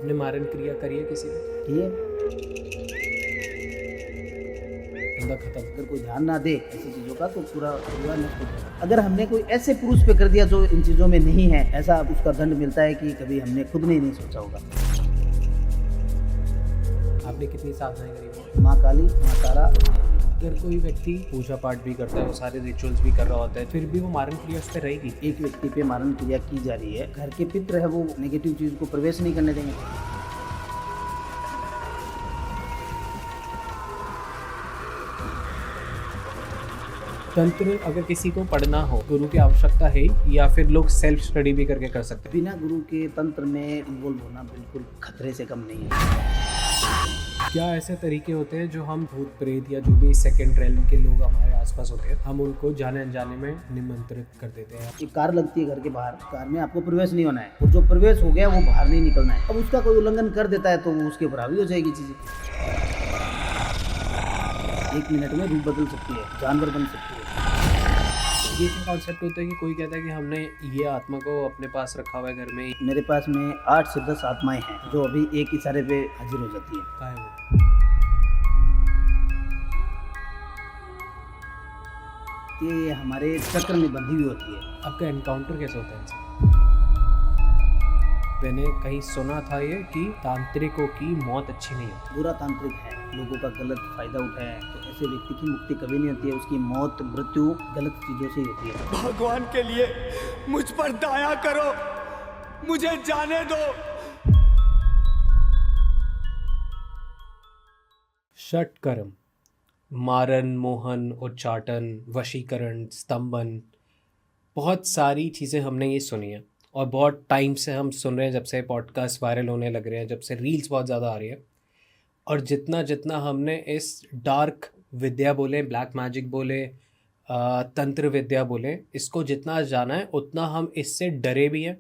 आपने मारन क्रिया करी है किसी ने? ये बंदा खत्म। अगर कोई ध्यान ना दे ऐसी चीज़ों का तो पूरा परिवार नष्ट हो जाएगा। अगर हमने कोई ऐसे पुरुष पे कर दिया जो इन चीज़ों में नहीं है, ऐसा उसका दंड मिलता है कि कभी हमने खुद ने नहीं सोचा होगा। आपने कितनी साधनाएं करी? माँ काली, माँ तारा। अगर कोई व्यक्ति पूजा पाठ भी करता है, वो सारे रिचुअल्स भी कर रहा होता है, फिर भी वो मारन क्रिया उस पर रहेगी। एक व्यक्ति पे मारन क्रिया की जा रही है, घर के पितृ है वो नेगेटिव चीज़ को प्रवेश नहीं करने देंगे। तंत्र अगर किसी को पढ़ना हो, गुरु की आवश्यकता है या फिर लोग सेल्फ स्टडी भी करके कर सकते हैं? बिना गुरु के तंत्र में इन्वॉल्व होना बिल्कुल खतरे से कम नहीं है। क्या ऐसे तरीके होते हैं जो हम भूत प्रेत या जो भी सेकंड रेल्म के लोग हमारे आसपास होते हैं, हम उनको जाने अनजाने में निमंत्रित कर देते हैं? एक कार लगती है घर के बाहर, कार में आपको प्रवेश नहीं होना है, और जो प्रवेश हो गया वो बाहर नहीं निकलना है। अब उसका कोई उल्लंघन कर देता है तो वो उसके ऊपर हावी हो जाएगी चीज़ें। 1 मिनट में रूप बदल सकती है, जानवर बन सकती है। ये क्या कॉन्सेप्ट होता है कि कोई कहता है कि हमने ये आत्मा को अपने पास रखा हुआ है घर में? मेरे पास में 8 से 10 आत्माएं हैं जो अभी एक इशारे पे हाजिर हो जाती है। क्या है वो? ये हमारे चक्र में बंधी हुई होती है। आपका एनकाउंटर कैसे होता है इनसे? मैंने कहीं सुना था ये कि तांत्रिकों की मौत अच्छी नहीं होती। बुरा तांत्रिक है, लोगों का गलत फायदा उठाए तो ऐसे व्यक्ति की मुक्ति कभी नहीं होती है। उसकी मौत मृत्यु गलत चीजों से ही होती है। भगवान के लिए मुझ पर दया करो, मुझे जाने दो। षटकर्म, मारन, मोहन, उच्चाटन, वशीकरण, स्तंभन, बहुत सारी चीज़ें हमने ये सुनी है और बहुत टाइम से हम सुन रहे हैं, जब से पॉडकास्ट वायरल होने लग रहे हैं, जब से रील्स बहुत ज़्यादा आ रही है। और जितना जितना हमने इस डार्क विद्या बोले, ब्लैक मैजिक बोले, तंत्र विद्या बोले, इसको जितना जाना है उतना हम इससे डरे भी हैं,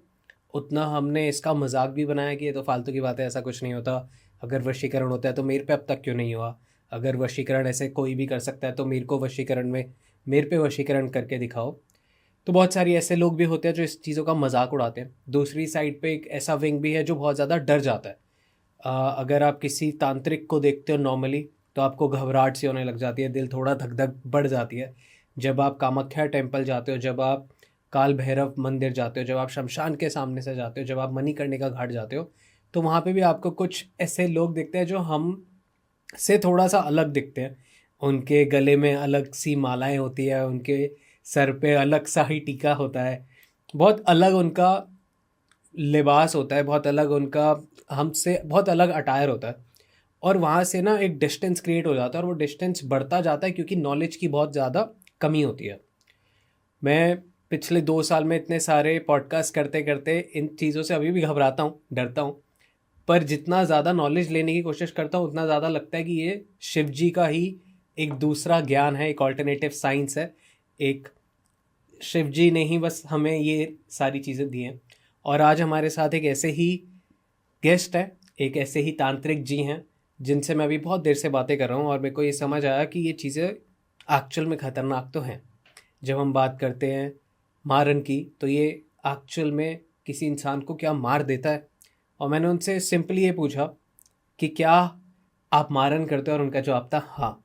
उतना हमने इसका मजाक भी बनाया कि ये तो फालतू की बात है, ऐसा कुछ नहीं होता। अगर वशीकरण होता है तो मेरे पे अब तक क्यों नहीं हुआ? अगर वशीकरण ऐसे कोई भी कर सकता है तो मेरे को वशीकरण में मेरे पे वशीकरण करके दिखाओ। तो बहुत सारी ऐसे लोग भी होते हैं जो इस चीज़ों का मजाक उड़ाते हैं। दूसरी साइड पे एक ऐसा विंग भी है जो बहुत ज़्यादा डर जाता है। अगर आप किसी तांत्रिक को देखते हो नॉर्मली तो आपको घबराहट सी होने लग जाती है, दिल थोड़ा धक धक बढ़ जाती है। जब आप कामाख्या टेम्पल जाते हो, जब आप काल भैरव मंदिर जाते हो, जब आप शमशान के सामने से जाते हो, जब आप मणिकर्णिका घाट जाते हो, तो वहाँ पे भी आपको कुछ ऐसे लोग दिखते हैं जो हम से थोड़ा सा अलग दिखते हैं। उनके गले में अलग सी मालाएं होती है, उनके सर पे अलग सा ही टीका होता है, बहुत अलग उनका लिबास होता है, बहुत अलग उनका हमसे बहुत अलग अटायर होता है। और वहाँ से ना एक डिस्टेंस क्रिएट हो जाता है और वो डिस्टेंस बढ़ता जाता है क्योंकि नॉलेज की बहुत ज़्यादा कमी होती है। मैं पिछले 2 साल में इतने सारे पॉडकास्ट करते करते इन चीज़ों से अभी भी घबराता हूँ, डरता हूँ। पर जितना ज़्यादा नॉलेज लेने की कोशिश करता हूँ उतना ज़्यादा लगता है कि ये शिव जी का ही एक दूसरा ज्ञान है, एक ऑल्टरनेटिव साइंस है। एक शिव जी ने ही बस हमें ये सारी चीज़ें दी हैं। और आज हमारे साथ एक ऐसे ही गेस्ट है, एक ऐसे ही तांत्रिक जी हैं जिनसे मैं अभी बहुत देर से बातें कर रहा हूँ और मेरे को ये समझ आया कि ये चीज़ें एक्चुअल में ख़तरनाक तो हैं। जब हम बात करते हैं मारन की तो ये एक्चुअल में किसी इंसान को क्या मार देता है। और मैंने उनसे सिंपली ये पूछा कि क्या आप मारन करते हो, और उनका जवाब था हाँ।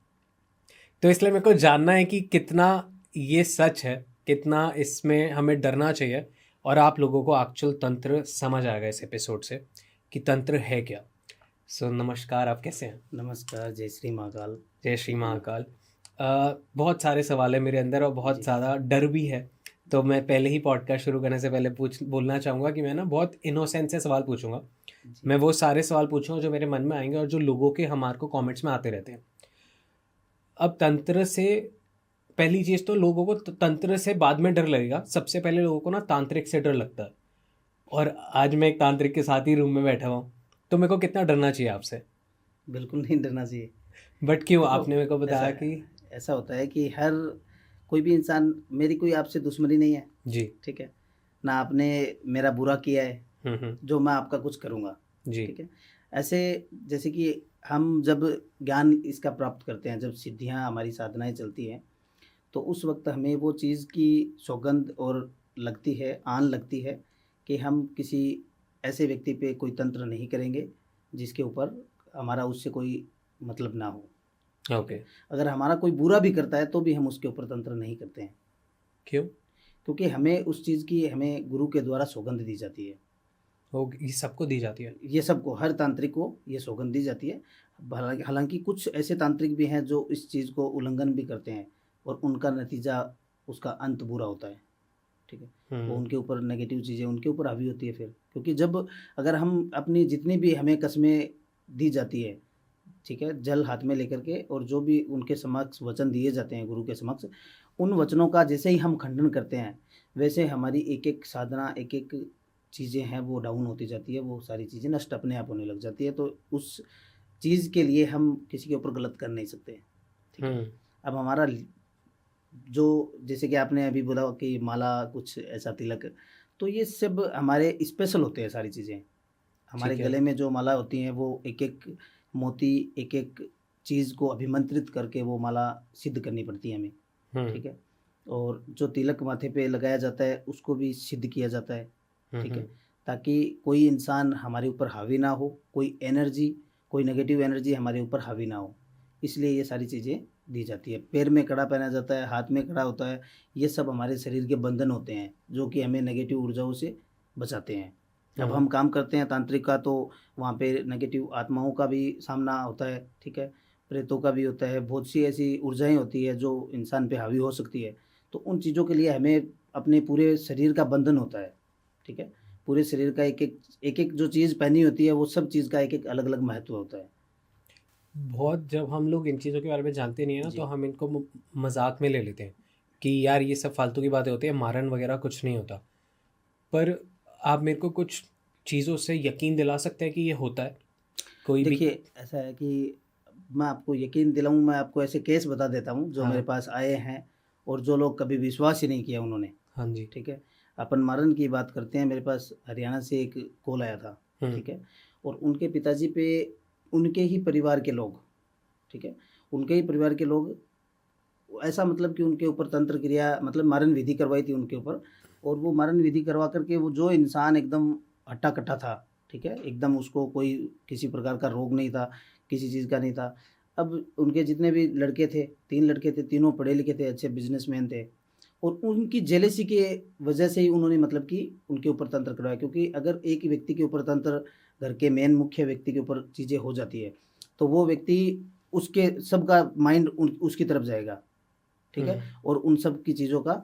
तो इसलिए मेरे को जानना है कि कितना ये सच है, कितना इसमें हमें डरना चाहिए, और आप लोगों को एक्चुअल तंत्र समझ आएगा इस एपिसोड से कि तंत्र है क्या। नमस्कार, आप कैसे हैं? नमस्कार, जय श्री महाकाल। जय श्री महाकाल। बहुत सारे सवाल है मेरे अंदर और बहुत ज़्यादा डर भी है। तो मैं पहले ही पॉडकास्ट शुरू करने से पहले बोलना चाहूँगा कि मैं ना बहुत इनोसेंस से सवाल पूछूंगा। मैं वो सारे सवाल पूछूंगा जो मेरे मन में आएंगे और जो लोगों के हमारे को कमेंट्स में आते रहते हैं। अब तंत्र से पहली चीज़ तो लोगों को तंत्र से बाद में डर लगेगा, सबसे पहले लोगों को ना तांत्रिक से डर लगता है। और आज मैं एक तांत्रिक के साथ ही रूम में बैठा हुआ, तो मेरे को कितना डरना चाहिए आपसे? बिल्कुल नहीं डरना चाहिए। बट क्यों? आपने मेरे को बताया कि ऐसा होता है कि हर कोई भी इंसान, मेरी कोई आपसे दुश्मनी नहीं है जी, ठीक है ना, आपने मेरा बुरा किया है जो मैं आपका कुछ करूँगा जी, ठीक है। ऐसे जैसे कि हम जब ज्ञान इसका प्राप्त करते हैं, जब सिद्धियां हमारी साधनाएं चलती हैं, तो उस वक्त हमें वो चीज़ की सौगंध और लगती है, आन लगती है कि हम किसी ऐसे व्यक्ति पे कोई तंत्र नहीं करेंगे जिसके ऊपर हमारा उससे कोई मतलब ना हो। ओके। अगर हमारा कोई बुरा भी करता है तो भी हम उसके ऊपर तंत्र नहीं करते हैं, क्यों? क्योंकि हमें उस चीज़ की हमें गुरु के द्वारा सौगंध दी जाती है। ये सबको दी जाती है? ये सबको, हर तांत्रिक को ये सौगंध दी जाती है। हालांकि कुछ ऐसे तांत्रिक भी हैं जो इस चीज़ को उल्लंघन भी करते हैं और उनका नतीजा, उसका अंत बुरा होता है। ठीक है, वो उनके ऊपर नेगेटिव चीज़ें उनके ऊपर हावी होती है फिर, क्योंकि जब अगर हम अपनी जितनी भी हमें कस्में दी जाती है, ठीक है, जल हाथ में लेकर के, और जो भी उनके समक्ष वचन दिए जाते हैं गुरु के समक्ष, उन वचनों का जैसे ही हम खंडन करते हैं वैसे हमारी एक एक साधना, एक एक चीज़ें हैं वो डाउन होती जाती है, वो सारी चीज़ें नष्ट अपने आप होने लग जाती है। तो उस चीज़ के लिए हम किसी के ऊपर गलत कर नहीं सकते। ठीक है, अब हमारा जो, जैसे कि आपने अभी बोला कि माला, कुछ ऐसा तिलक, तो ये सब हमारे स्पेशल होते हैं सारी चीज़ें। हमारे ठीक है। गले में जो माला होती हैं वो एक एक मोती, एक एक चीज़ को अभिमंत्रित करके वो माला सिद्ध करनी पड़ती है हमें। ठीक है, और जो तिलक माथे पे लगाया जाता है उसको भी सिद्ध किया जाता है। ठीक है, ताकि कोई इंसान हमारे ऊपर हावी ना हो, कोई एनर्जी, कोई नेगेटिव एनर्जी हमारे ऊपर हावी ना हो, इसलिए ये सारी चीज़ें दी जाती है। पैर में कड़ा पहना जाता है, हाथ में कड़ा होता है, ये सब हमारे शरीर के बंधन होते हैं जो कि हमें नेगेटिव ऊर्जाओं से बचाते हैं। अब हम काम करते हैं तांत्रिक का, तो वहाँ पे नेगेटिव आत्माओं का भी सामना होता है। ठीक है, प्रेतों का भी होता है, बहुत सी ऐसी ऊर्जाएं होती है जो इंसान पे हावी हो सकती है। तो उन चीज़ों के लिए हमें अपने पूरे शरीर का बंधन होता है। ठीक है, पूरे शरीर का एक एक जो चीज़ पहनी होती है वो सब चीज़ का एक एक अलग अलग महत्व होता है। बहुत जब हम लोग इन चीज़ों के बारे में जानते नहीं है ना, जी। तो हम इनको मजाक में ले लेते हैं कि यार ये सब फालतू की बातें होती है, मारन वगैरह कुछ नहीं होता। पर आप मेरे को कुछ चीज़ों से यकीन दिला सकते हैं कि ये होता है? कोई भी? देखिए, ऐसा है कि मैं आपको यकीन दिलाऊं, मैं आपको ऐसे केस बता देता हूं जो हाँ। मेरे पास आए हैं और जो लोग कभी विश्वास ही नहीं किया उन्होंने। हाँ जी। ठीक है, अपन मारन की बात करते हैं, मेरे पास हरियाणा से एक कॉल आया था। ठीक है, और उनके पिताजी पे उनके ही परिवार के लोग, ठीक है, उनके ही परिवार के लोग, ऐसा मतलब कि उनके ऊपर तंत्र क्रिया, मतलब मारन विधि करवाई थी उनके ऊपर, और वो मारन विधि करवा करके वो जो इंसान एकदम हट्टा कट्टा था, ठीक है, एकदम उसको कोई किसी प्रकार का रोग नहीं था, किसी चीज़ का नहीं था। अब उनके जितने भी लड़के थे, 3 लड़के थे, तीनों पढ़े लिखे थे, अच्छे बिजनेसमैन थे, और उनकी जेलेसी के वजह से ही उन्होंने मतलब कि उनके ऊपर तंत्र करवाया। क्योंकि अगर एक व्यक्ति के ऊपर तंत्र, घर के मेन मुख्य व्यक्ति के ऊपर चीज़ें हो जाती है, तो वो व्यक्ति, उसके सबका माइंड उसकी तरफ जाएगा। ठीक है, और उन सब की चीज़ों का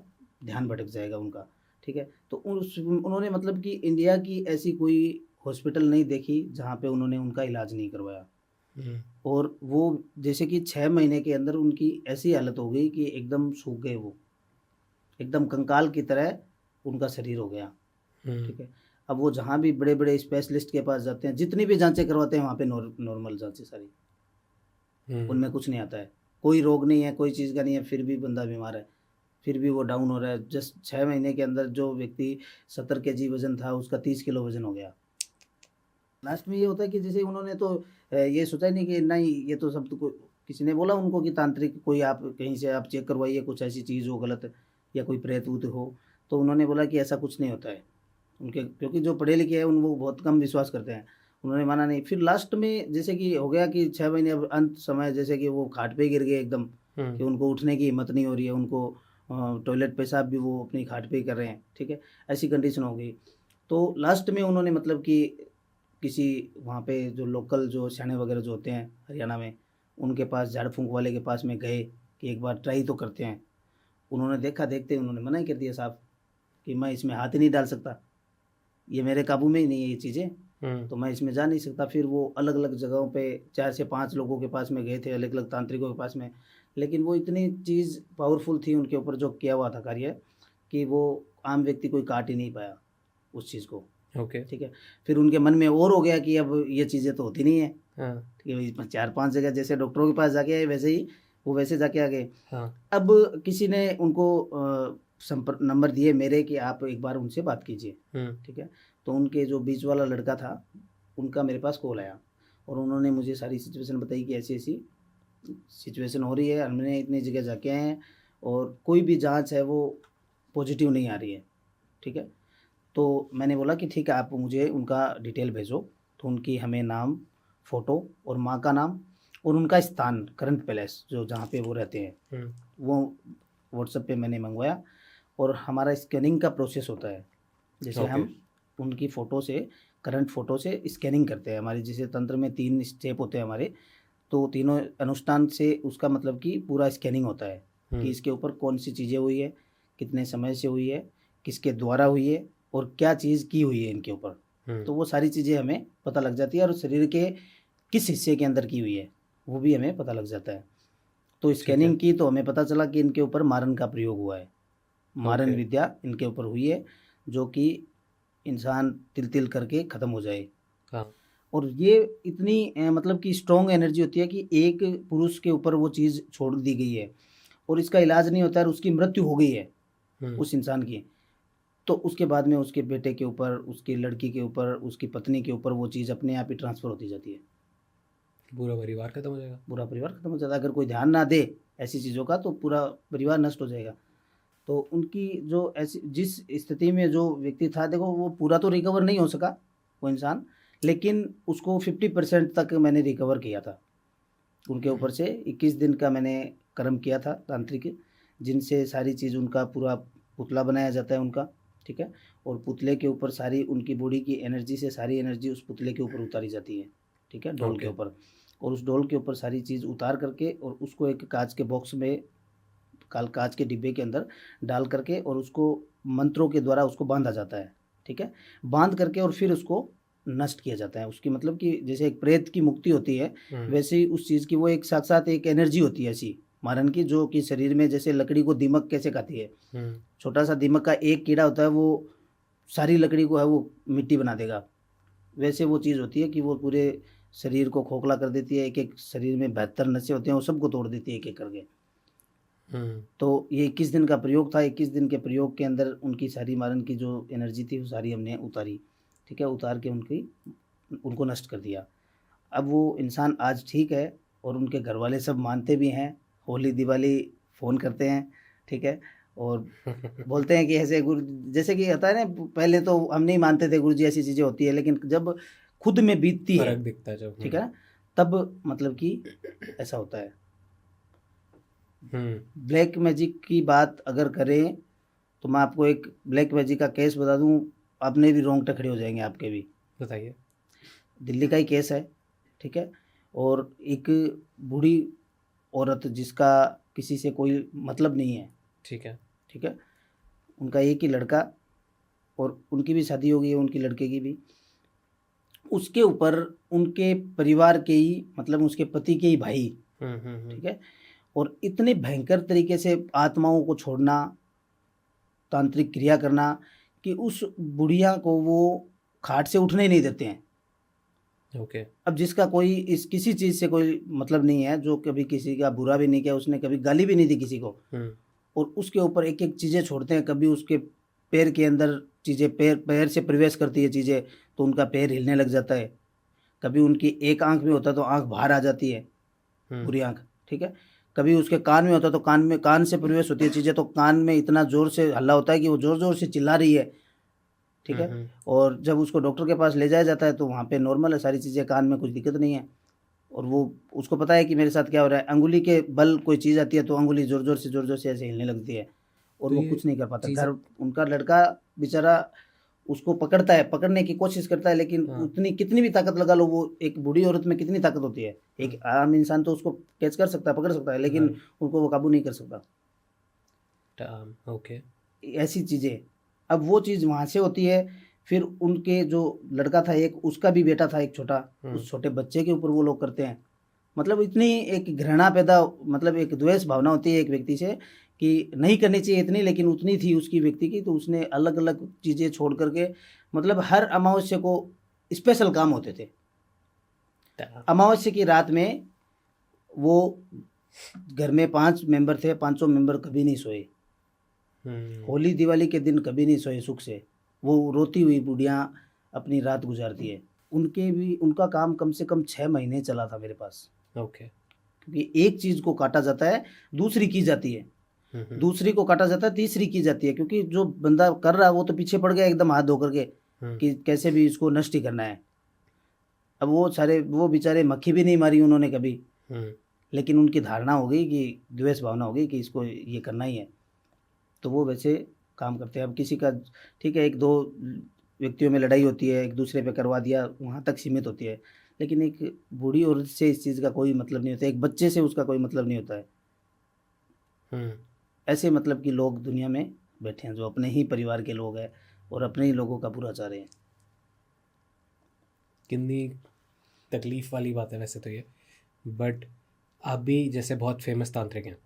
ध्यान भटक जाएगा उनका। ठीक है, तो उन्होंने मतलब कि इंडिया की ऐसी कोई हॉस्पिटल नहीं देखी जहाँ पे उन्होंने उनका इलाज नहीं करवाया। और वो जैसे कि 6 महीने के अंदर उनकी ऐसी हालत हो गई कि एकदम सूख गए, वो एकदम कंकाल की तरह उनका शरीर हो गया। ठीक है, अब वो जहाँ भी बड़े बड़े स्पेशलिस्ट के पास जाते हैं, जितनी भी जांचें करवाते हैं वहाँ पे नॉर्मल जांचें सारी, उनमें कुछ नहीं आता है, कोई रोग नहीं है, कोई चीज़ का नहीं है, फिर भी बंदा बीमार है, फिर भी वो डाउन हो रहा है। जस्ट 6 महीने के अंदर जो व्यक्ति 70 kg वजन था उसका 30 किलो वजन हो गया। लास्ट में ये होता है कि जैसे उन्होंने तो ये सोचा ही नहीं कि नहीं, ये तो सब तो किसी ने बोला उनको कि तांत्रिक कोई, आप कहीं से आप चेक करवाइए, कुछ ऐसी चीज़ हो गलत या कोई प्रेत वूत हो, तो उन्होंने बोला कि ऐसा कुछ नहीं होता है उनके, क्योंकि जो पढ़े लिखे हैं उन वो बहुत कम विश्वास करते हैं, उन्होंने माना नहीं। फिर लास्ट में जैसे कि हो गया कि 6 महीने, अब अंत समय जैसे कि वो खाट पे गिर गए एकदम, कि उनको उठने की हिम्मत नहीं हो रही है, उनको टॉयलेट पेशाब भी वो अपनी खाट पे ही कर रहे हैं। ठीक है, ऐसी कंडीशन हो गई। तो लास्ट में उन्होंने मतलब कि किसी वहाँ पे जो लोकल जो सयाने वगैरह जो होते हैं हरियाणा में, उनके पास, झाड़ फूंक वाले के पास में गए कि एक बार ट्राई तो करते हैं। उन्होंने देखा, देखते ही उन्होंने मना ही कर दिया साहब कि मैं इसमें हाथ ही नहीं डाल सकता, ये मेरे काबू में ही नहीं है ये चीज़ें, तो मैं इसमें जा नहीं सकता। फिर वो अलग अलग जगहों पे 4 से 5 लोगों के पास में गए थे, अलग अलग तांत्रिकों के पास में, लेकिन वो इतनी चीज़ पावरफुल थी उनके ऊपर जो किया हुआ था कार्य, कि वो आम व्यक्ति कोई काट ही नहीं पाया उस चीज़ को। ओके। ठीक है, फिर उनके मन में और हो गया कि अब ये चीज़ें तो होती नहीं है। हाँ। ठीक है, 4-5 जगह जैसे डॉक्टरों के पास जाके आए वैसे ही वो वैसे जाके आ गए। हाँ। अब किसी ने उनको संपर्क नंबर दिए मेरे कि आप एक बार उनसे बात कीजिए। ठीक है, तो उनके जो बीच वाला लड़का था उनका मेरे पास कॉल आया, और उन्होंने मुझे सारी सिचुएशन बताई कि ऐसी ऐसी सिचुएशन हो रही है, हमने इतनी जगह जाके आए हैं और कोई भी जांच है वो पॉजिटिव नहीं आ रही है। ठीक है, तो मैंने बोला कि ठीक है, आप मुझे उनका डिटेल भेजो। तो उनकी हमें नाम, फ़ोटो और माँ का नाम और उनका स्थान, करंट पैलेस जो जहाँ पे वो रहते हैं, वो व्हाट्सएप पे मैंने मंगवाया। और हमारा स्कैनिंग का प्रोसेस होता है, जैसे ओके। हम उनकी फ़ोटो से, करंट फ़ोटो से स्कैनिंग करते हैं। हमारे जैसे तंत्र में 3 स्टेप होते हैं हमारे, तो तीनों अनुष्ठान से उसका मतलब कि पूरा स्कैनिंग होता है कि इसके ऊपर कौन सी चीज़ें हुई है, कितने समय से हुई है, किसके द्वारा हुई है और क्या चीज़ की हुई है इनके ऊपर। तो वो सारी चीज़ें हमें पता लग जाती है, और शरीर के किस हिस्से के अंदर की हुई है वो भी हमें पता लग जाता है। तो स्कैनिंग की तो हमें पता चला कि इनके ऊपर मारन का प्रयोग हुआ है, मारन ओके। विद्या इनके ऊपर हुई है, जो कि इंसान तिल तिल करके ख़त्म हो जाए। हाँ। और ये इतनी मतलब कि स्ट्रॉन्ग एनर्जी होती है कि एक पुरुष के ऊपर वो चीज़ छोड़ दी गई है और इसका इलाज नहीं होता है और उसकी मृत्यु हो गई है उस इंसान की, तो उसके बाद में उसके बेटे के ऊपर, उसकी लड़की के ऊपर, उसकी पत्नी के ऊपर वो चीज़ अपने आप ही ट्रांसफ़र होती जाती है। पूरा परिवार खत्म हो जाएगा। पूरा परिवार खत्म हो जाता है। अगर कोई ध्यान ना दे ऐसी चीज़ों का तो पूरा परिवार नष्ट हो जाएगा। तो उनकी जो ऐसी जिस स्थिति में जो व्यक्ति था, देखो वो पूरा तो रिकवर नहीं हो सका वो इंसान, लेकिन उसको 50% तक मैंने रिकवर किया था। उनके ऊपर से 21 दिन का मैंने कर्म किया था तांत्रिक, जिनसे सारी चीज़ उनका पूरा पुतला बनाया जाता है उनका, ठीक है। और पुतले के ऊपर सारी उनकी बॉडी की एनर्जी से सारी एनर्जी उस पुतले के ऊपर उतारी जाती है, ठीक है, डोल के ओके। ऊपर। और उस डोल के ऊपर सारी चीज़ उतार करके और उसको एक कांच के बॉक्स में, कांच के डिब्बे के अंदर डाल करके और उसको मंत्रों के द्वारा उसको बांधा जाता है, ठीक है। बांध करके और फिर उसको नष्ट किया जाता है। उसकी मतलब कि जैसे एक प्रेत की मुक्ति होती है, वैसे ही उस चीज़ की वो एक साक्षात एक एनर्जी होती है ऐसी मारन की, जो कि शरीर में जैसे लकड़ी को दीमक कैसे खाती है, छोटा सा दीमक का एक कीड़ा होता है, वो सारी लकड़ी को है वो मिट्टी बना देगा, वैसे वो चीज़ होती है कि वो पूरे शरीर को खोखला कर देती है। एक एक शरीर में 72 नसें होते हैं, वो सबको तोड़ देती है एक एक करके। तो ये 21 दिन का प्रयोग था। 21 दिन के प्रयोग के अंदर उनकी सारी मारन की जो एनर्जी थी वो सारी हमने उतारी, ठीक है, उतार के उनको नष्ट कर दिया। अब वो इंसान आज ठीक है और उनके घर वाले सब मानते भी हैं, होली दिवाली फ़ोन करते हैं, ठीक है, और बोलते हैं कि ऐसे गुरु, जैसे कि होता है ना, पहले तो हम नहीं मानते थे गुरुजी ऐसी चीज़ें होती है, लेकिन जब खुद में बीतती है, फर्क दिखता है जब। ठीक है ना, तब मतलब कि ऐसा होता है। ब्लैक मैजिक की बात अगर करें तो मैं आपको एक ब्लैक मैजिक का केस बता दूं, आपने भी रोंगटे खड़े हो जाएंगे आपके भी। बताइए। दिल्ली का ही केस है, ठीक है। और एक बूढ़ी औरत जिसका किसी से कोई मतलब नहीं है, ठीक है। ठीक है, उनका एक ही लड़का और उनकी भी शादी हो गई है, उनकी लड़के की भी। उसके ऊपर उनके परिवार के ही, मतलब उसके पति के ही भाई, ठीक है, और इतने भयंकर तरीके से आत्माओं को छोड़ना, तांत्रिक क्रिया करना कि उस बुढ़िया को वो खाट से उठने ही नहीं देते हैं। ओके। अब जिसका कोई इस किसी चीज़ से कोई मतलब नहीं है, जो कभी किसी का बुरा भी नहीं किया, उसने कभी गाली भी नहीं दी किसी को, और उसके ऊपर एक एक चीज़ें छोड़ते हैं। कभी उसके पैर के अंदर चीज़ें, पैर से प्रवेश करती है चीज़ें, तो उनका पैर हिलने लग जाता है। कभी उनकी एक आंख में होता है तो आंख बाहर आ जाती है, बुरी आंख, ठीक है। कभी उसके कान में होता है तो कान से प्रवेश होती है चीज़ें, तो कान में इतना ज़ोर से हल्ला होता है कि वो ज़ोर ज़ोर से चिल्ला रही है, ठीक है। और जब उसको डॉक्टर के पास ले जाया जाता है तो वहाँ पे नॉर्मल है सारी चीज़ें, कान में कुछ दिक्कत नहीं है। और वो उसको पता है कि मेरे साथ क्या हो रहा है। अंगुली के बल कोई चीज़ आती है तो अंगुली ज़ोर ज़ोर से ऐसे हिलने लगती है और तो वो ये कुछ नहीं कर पाता। चीज़- घर उनका लड़का बेचारा उसको पकड़ता है, पकड़ने की कोशिश करता है, लेकिन हाँ। उतनी कितनी भी ताकत लगा लो, वो एक बूढ़ी औरत में कितनी ताकत होती है, एक आम इंसान तो उसको कैच कर सकता है, पकड़ सकता है, लेकिन उनको वो काबू नहीं कर सकता। ओके। ऐसी चीज़ें, अब वो चीज़ वहाँ से होती है। फिर उनके जो लड़का था एक, उसका भी बेटा था एक छोटा, उस छोटे बच्चे के ऊपर वो लोग करते हैं। मतलब इतनी एक घृणा पैदा, मतलब एक द्वेष भावना होती है एक व्यक्ति से कि नहीं करनी चाहिए इतनी, लेकिन उतनी थी उसकी व्यक्ति की, तो उसने अलग अलग चीज़ें छोड़ करके, मतलब हर अमावस्या को स्पेशल काम होते थे। अमावस्या की रात में वो घर में 5 मेंबर थे, 5 मेंबर कभी नहीं सोए। होली दिवाली के दिन कभी नहीं सोए सुख से। वो रोती हुई बुढ़िया अपनी रात गुजारती है। उनका काम कम से कम 6 महीने चला था मेरे पास। ओके। क्योंकि एक चीज़ को काटा जाता है, दूसरी की जाती है। दूसरी को काटा जाता है, तीसरी की जाती है, क्योंकि जो बंदा कर रहा है वो तो पीछे पड़ गया एकदम हाथ धो करके कि कैसे भी इसको नष्ट ही करना है। अब वो बेचारे मक्खी भी नहीं मारी उन्होंने कभी, लेकिन उनकी धारणा हो गई कि द्वेष भावना हो गई कि इसको ये करना ही है, तो वो वैसे काम करते हैं। अब किसी का ठीक है, एक दो व्यक्तियों में लड़ाई होती है, एक दूसरे पे करवा दिया, वहाँ तक सीमित होती है, लेकिन एक बूढ़ी औरत से इस चीज़ का कोई मतलब नहीं होता, एक बच्चे से उसका कोई मतलब नहीं होता है। ऐसे मतलब कि लोग दुनिया में बैठे हैं जो अपने ही परिवार के लोग हैं और अपने ही लोगों का बुरा चाह रहे हैं। कितनी तकलीफ़ वाली बात है वैसे तो ये, बट आप भी जैसे बहुत फेमस तांत्रिक हैं,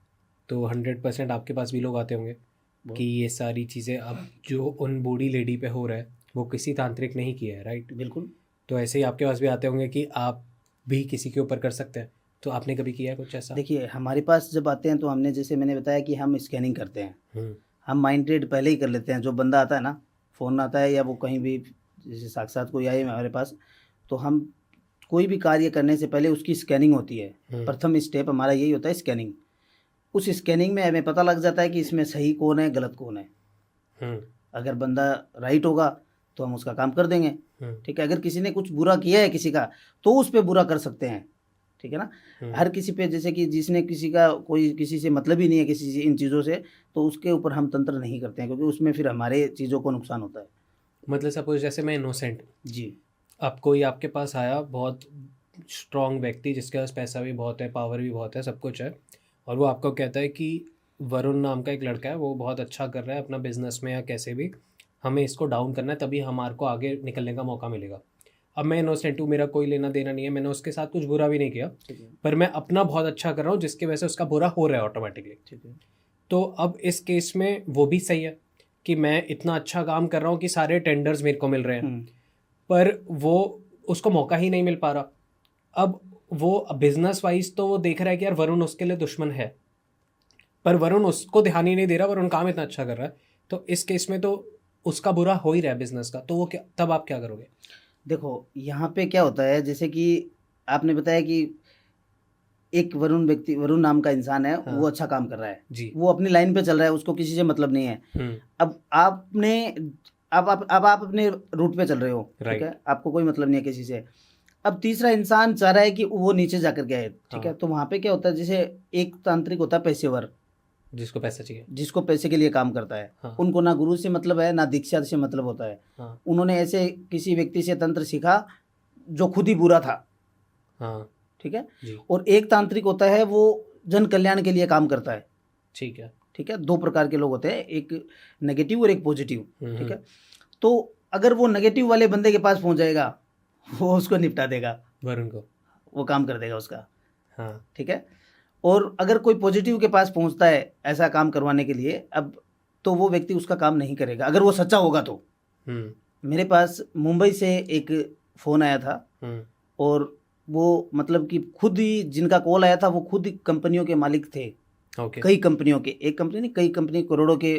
तो 100% आपके पास भी लोग आते होंगे कि ये सारी चीज़ें अब जो उन बूढ़ी लेडी पे हो रहा है वो किसी तांत्रिक ने ही किया है, राइट? बिल्कुल। तो ऐसे ही आपके पास भी आते होंगे कि आप भी किसी के ऊपर कर सकते हैं, तो आपने कभी किया है कुछ ऐसा? देखिए, हमारे पास जब आते हैं तो हमने, जैसे मैंने बताया कि हम स्कैनिंग करते हैं, हम माइंड रीड पहले ही कर लेते हैं। जो बंदा आता है ना, फ़ोन आता है या वो कहीं भी जैसे साक्षात कोई आए हमारे पास, तो हम कोई भी कार्य करने से पहले उसकी स्कैनिंग होती है। प्रथम स्टेप हमारा यही होता है, स्कैनिंग। उस स्कैनिंग में हमें पता लग जाता है कि इसमें सही कौन है, गलत कौन है। अगर बंदा राइट होगा तो हम उसका काम कर देंगे, ठीक है। अगर किसी ने कुछ बुरा किया है किसी का, तो उस पर बुरा कर सकते हैं, ठीक है ना। हर किसी पे, जैसे कि जिसने किसी का कोई किसी से मतलब ही नहीं है किसी इन चीज़ों से, तो उसके ऊपर हम तंत्र नहीं करते हैं, क्योंकि उसमें फिर हमारे चीज़ों को नुकसान होता है। मतलब सपोज जैसे मैं इनोसेंट, जी, अब कोई आपके पास आया, बहुत स्ट्रॉन्ग व्यक्ति जिसके पास पैसा भी बहुत है, पावर भी बहुत है, सब कुछ है, और वो आपको कहता है कि वरुण नाम का एक लड़का है, वो बहुत अच्छा कर रहा है अपना बिजनेस में या कैसे भी, हमें इसको डाउन करना है, तभी हमारे को आगे निकलने का मौका मिलेगा। अब मैं इनोसेंट हूँ, मेरा कोई लेना देना नहीं है, मैंने उसके साथ कुछ बुरा भी नहीं किया, पर मैं अपना बहुत अच्छा कर रहा हूँ जिसकी वजह से उसका बुरा हो रहा है ऑटोमेटिकली, ठीक है। तो अब इस केस में वो भी सही है कि मैं इतना अच्छा काम कर रहा हूँ कि सारे टेंडर्स मेरे को मिल रहे हैं, पर वो उसको मौका ही नहीं मिल पा रहा। अब वो बिजनेस वाइज तो वो देख रहा है कि यार वरुण उसके लिए दुश्मन है, पर वरुण उसको ध्यान ही नहीं दे रहा, वरुण काम इतना अच्छा कर रहा है, तो इस केस में तो उसका बुरा हो ही रहा है बिजनेस का, तो वो क्या, तब आप क्या करोगे? देखो, यहाँ पे क्या होता है, जैसे कि आपने बताया कि एक वरुण नाम का इंसान है, वो अच्छा काम कर रहा है जी, वो अपनी लाइन पे चल रहा है, उसको किसी से मतलब नहीं है। अब आपने अब आप अपने रूट पे चल रहे हो, ठीक है, आपको कोई मतलब नहीं है किसी से। अब तीसरा इंसान चाह रहा है कि वो नीचे जाकर के आए, ठीक है, तो वहाँ पे क्या होता है, जैसे एक तांत्रिक होता है पेशेवर, जिसको पैसा चाहिए, जिसको पैसे के लिए काम करता है। उनको ना गुरु से मतलब है, ना दीक्षा से मतलब होता है। उन्होंने ऐसे किसी व्यक्ति से तंत्र सीखा जो खुद ही बुरा था, ठीक है। और एक तांत्रिक होता है, वो जन कल्याण के लिए काम करता है, ठीक है, ठीक है। दो प्रकार के लोग होते हैं, एक नेगेटिव और एक पॉजिटिव, ठीक है। तो अगर वो नेगेटिव वाले बंदे के पास पहुंच जाएगा, वो उसको निपटा देगा, वरुण को, वो काम कर देगा उसका, ठीक है। और अगर कोई पॉजिटिव के पास पहुंचता है ऐसा काम करवाने के लिए, अब तो वो व्यक्ति उसका काम नहीं करेगा अगर वो सच्चा होगा तो। मेरे पास मुंबई से एक फ़ोन आया था, और वो मतलब कि खुद ही, जिनका कॉल आया था वो खुद ही कंपनियों के मालिक थे, कई कंपनियों के, एक कंपनी नहीं, कई कंपनी, करोड़ों के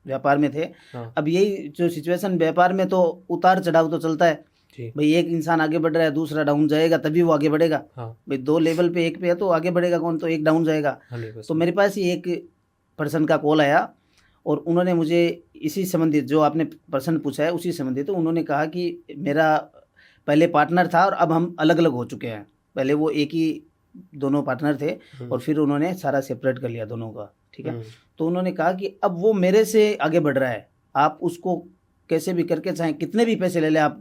व्यापार में थे। अब यही जो सिचुएशन, व्यापार में तो उतार चढ़ाव तो चलता है भाई, एक इंसान आगे बढ़ रहा है, दूसरा डाउन जाएगा, तभी वो आगे बढ़ेगा। भाई दो लेवल पे, एक पे है तो आगे बढ़ेगा कौन, तो एक डाउन जाएगा। तो मेरे पास ही एक पर्सन का कॉल आया, और उन्होंने मुझे इसी संबंधित, जो आपने प्रश्न पूछा है उसी संबंधित, तो उन्होंने कहा कि मेरा पहले पार्टनर था और अब हम अलग अलग हो चुके हैं। पहले वो एक ही दोनों पार्टनर थे, और फिर उन्होंने सारा सेपरेट कर लिया दोनों का, ठीक है। तो उन्होंने कहा कि अब वो मेरे से आगे बढ़ रहा है, आप उसको कैसे भी करके, चाहे कितने भी पैसे ले ले, आप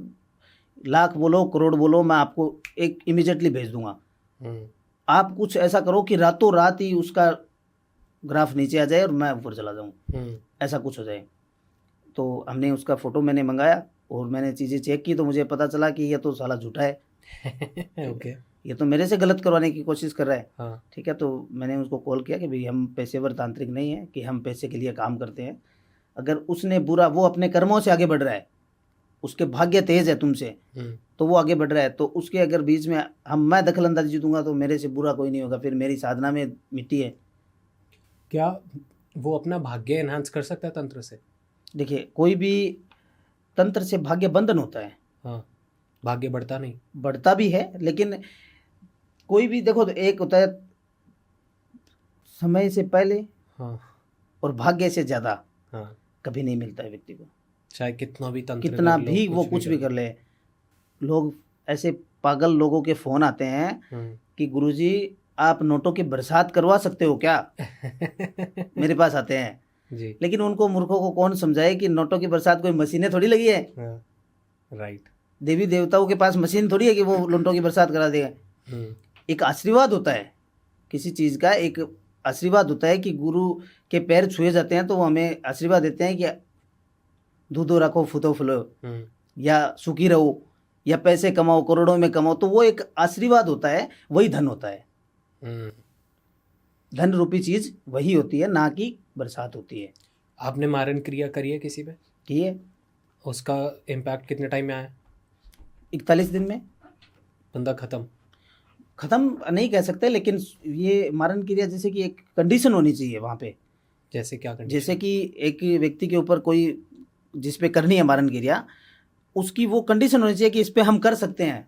लाख बोलो, करोड़ बोलो, मैं आपको एक इमीडिएटली भेज दूंगा। आप कुछ ऐसा करो कि रातों रात ही उसका ग्राफ नीचे आ जाए और मैं ऊपर चला जाऊं, ऐसा कुछ हो जाए। तो हमने उसका फ़ोटो मैंने मंगाया और मैंने चीज़ें चेक की, तो मुझे पता चला कि ये तो साला झूठा है। ओके, ये तो मेरे से गलत करवाने की कोशिश कर रहा है, ठीक है। तो मैंने उसको कॉल किया कि भाई हम पेशेवर तांत्रिक नहीं है कि हम पैसे के लिए काम करते हैं। अगर उसने बुरा, वो अपने कर्मों से आगे बढ़ रहा है, उसके भाग्य तेज है तुमसे, तो वो आगे बढ़ रहा है, तो उसके अगर बीच में मैं दखल अंदाजी दूंगा तो मेरे से बुरा कोई नहीं होगा, फिर मेरी साधना में मिट्टी है। क्या वो अपना भाग्य एनहांस कर सकता है तंत्र से? देखिए, कोई भी तंत्र से भाग्य बंधन होता है, भाग्य बढ़ता नहीं, बढ़ता भी है, लेकिन कोई भी, देखो तो एक होता है समय से पहले, और भाग्य से ज़्यादा हाँ, कभी नहीं मिलता है व्यक्ति को। चाहे कितना भी तंत्र कितना कर लो, भी वो कुछ भी कर ले। लोग ऐसे पागल लोगों के फ़ोन आते हैं कि गुरुजी आप नोटों की बरसात करवा सकते हो क्या, मेरे पास आते हैं जी। लेकिन उनको मूर्खों को कौन समझाए कि नोटों की बरसात कोई मशीनें थोड़ी लगी है। हाँ, राइट। देवी देवताओं के पास मशीन थोड़ी है कि वो नोटों की बरसात करा देगा। एक आशीर्वाद होता है किसी चीज़ का, एक आशीर्वाद होता है कि गुरु के पैर छुए जाते हैं तो वो हमें आशीर्वाद देते हैं कि दूधो रखो फूतो फुलो, या सुखी रहो, या पैसे कमाओ, करोड़ों में कमाओ। तो वो एक आशीर्वाद होता है, वही धन होता है। धन रूपी चीज वही होती है, ना कि बरसात होती है। आपने मारन क्रिया करी है किसी पे? ठीक है। उसका इम्पैक्ट कितने टाइम में आया? 41 दिन में बंदा खत्म नहीं कह सकते, लेकिन ये मारन क्रिया जैसे कि एक कंडीशन होनी चाहिए वहाँ पे। जैसे क्या कंडीशन? जैसे कि एक व्यक्ति के ऊपर कोई जिस पे करनी है मारन क्रिया, उसकी वो कंडीशन होनी चाहिए कि इस पे हम कर सकते हैं।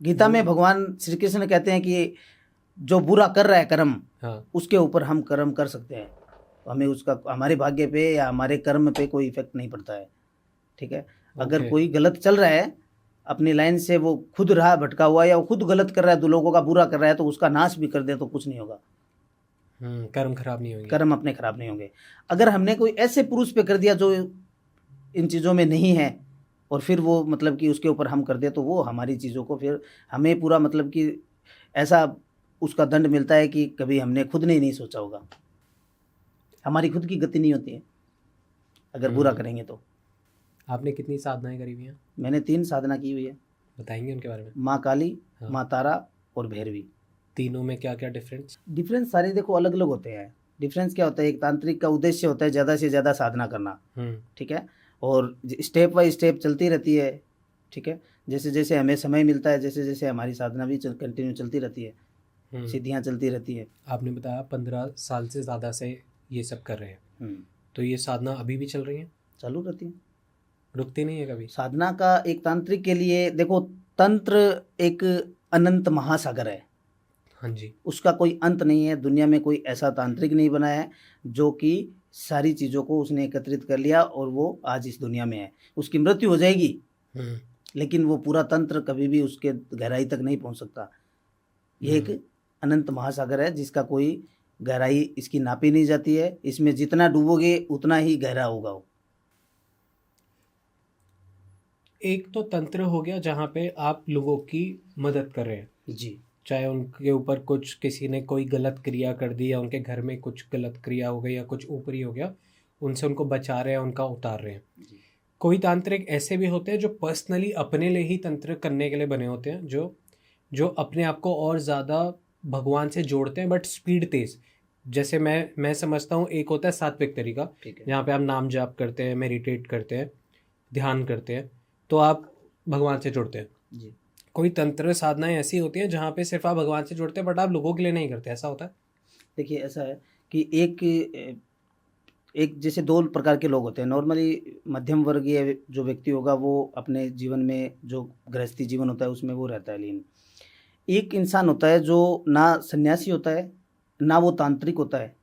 गीता में भगवान श्री कृष्ण कहते हैं कि जो बुरा कर रहा है कर्म, हाँ, उसके ऊपर हम कर्म कर सकते हैं, तो हमें उसका हमारे भाग्य पे या हमारे कर्म पे कोई इफेक्ट नहीं पड़ता है। ठीक है। अगर कोई गलत चल रहा है अपनी लाइन से, वो खुद राह भटका हुआ या वो खुद गलत कर रहा है, दो लोगों का बुरा कर रहा है, तो उसका नाश भी कर दे तो कुछ नहीं होगा। कर्म खराब नहीं होंगे, कर्म अपने खराब नहीं होंगे। अगर हमने कोई ऐसे पुरुष पे कर दिया जो इन चीज़ों में नहीं है, और फिर वो मतलब कि उसके ऊपर हम कर दे, तो वो हमारी चीज़ों को फिर हमें पूरा मतलब कि ऐसा उसका दंड मिलता है कि कभी हमने खुद ने नहीं सोचा होगा। हमारी खुद की गति नहीं होती है अगर बुरा करेंगे तो। आपने कितनी साधनाएं करी हुई हैं? मैंने 3 साधना की हुई है। बताएंगे उनके बारे में? माँ काली, हाँ। माँ तारा और भैरवी। तीनों में क्या क्या डिफरेंस? डिफरेंस सारे देखो अलग अलग होते हैं। डिफरेंस क्या होता है, एक तांत्रिक का उद्देश्य होता है ज़्यादा से ज़्यादा साधना करना। ठीक है। और स्टेप बाय स्टेप चलती रहती है। ठीक है। जैसे जैसे हमें समय मिलता है, जैसे जैसे हमारी साधना भी कंटिन्यू चलती रहती है, सिद्धियाँ चलती रहती है। आपने बताया 15 साल से ज़्यादा से ये सब कर रहे हैं, तो ये साधना अभी भी चल रही है? चालू रहती है, रुकती नहीं है कभी? साधना का एक तांत्रिक के लिए देखो, तंत्र एक अनंत महासागर है। हाँ जी। उसका कोई अंत नहीं है। दुनिया में कोई ऐसा तांत्रिक नहीं बना है जो कि सारी चीज़ों को उसने एकत्रित कर लिया और वो आज इस दुनिया में है। उसकी मृत्यु हो जाएगी, लेकिन वो पूरा तंत्र कभी भी उसके गहराई तक नहीं पहुंच सकता। ये एक अनंत महासागर है जिसका कोई गहराई इसकी नापी नहीं जाती है। इसमें जितना डूबोगे उतना ही गहरा होगा वो। एक तो तंत्र हो गया जहाँ पे आप लोगों की मदद कर रहे हैं जी। चाहे उनके ऊपर कुछ किसी ने कोई गलत क्रिया कर दी, या उनके घर में कुछ गलत क्रिया हो गई, या कुछ ऊपरी हो गया, उनसे उनको बचा रहे हैं, उनका उतार रहे हैं। कोई तांत्रिक ऐसे भी होते हैं जो पर्सनली अपने लिए ही तंत्र करने के लिए बने होते हैं, जो अपने आप को और ज़्यादा भगवान से जोड़ते हैं, बट स्पीड तेज़। जैसे मैं समझता हूँ, एक होता है सात्विक तरीका, जहाँ पे आप नाम जाप करते हैं, मेडिटेट करते हैं, ध्यान करते हैं, तो आप भगवान से जुड़ते हैं जी। कोई तंत्र साधनाएं ऐसी होती हैं जहाँ पे सिर्फ आप भगवान से जुड़ते हैं, बट आप लोगों के लिए नहीं करते, ऐसा होता है? देखिए ऐसा है कि एक जैसे 2 प्रकार के लोग होते हैं। नॉर्मली मध्यम वर्गीय जो व्यक्ति होगा वो अपने जीवन में जो गृहस्थी जीवन होता है उसमें वो रहता है लीन। एक इंसान होता है जो ना सन्यासी होता है ना वो तांत्रिक होता है।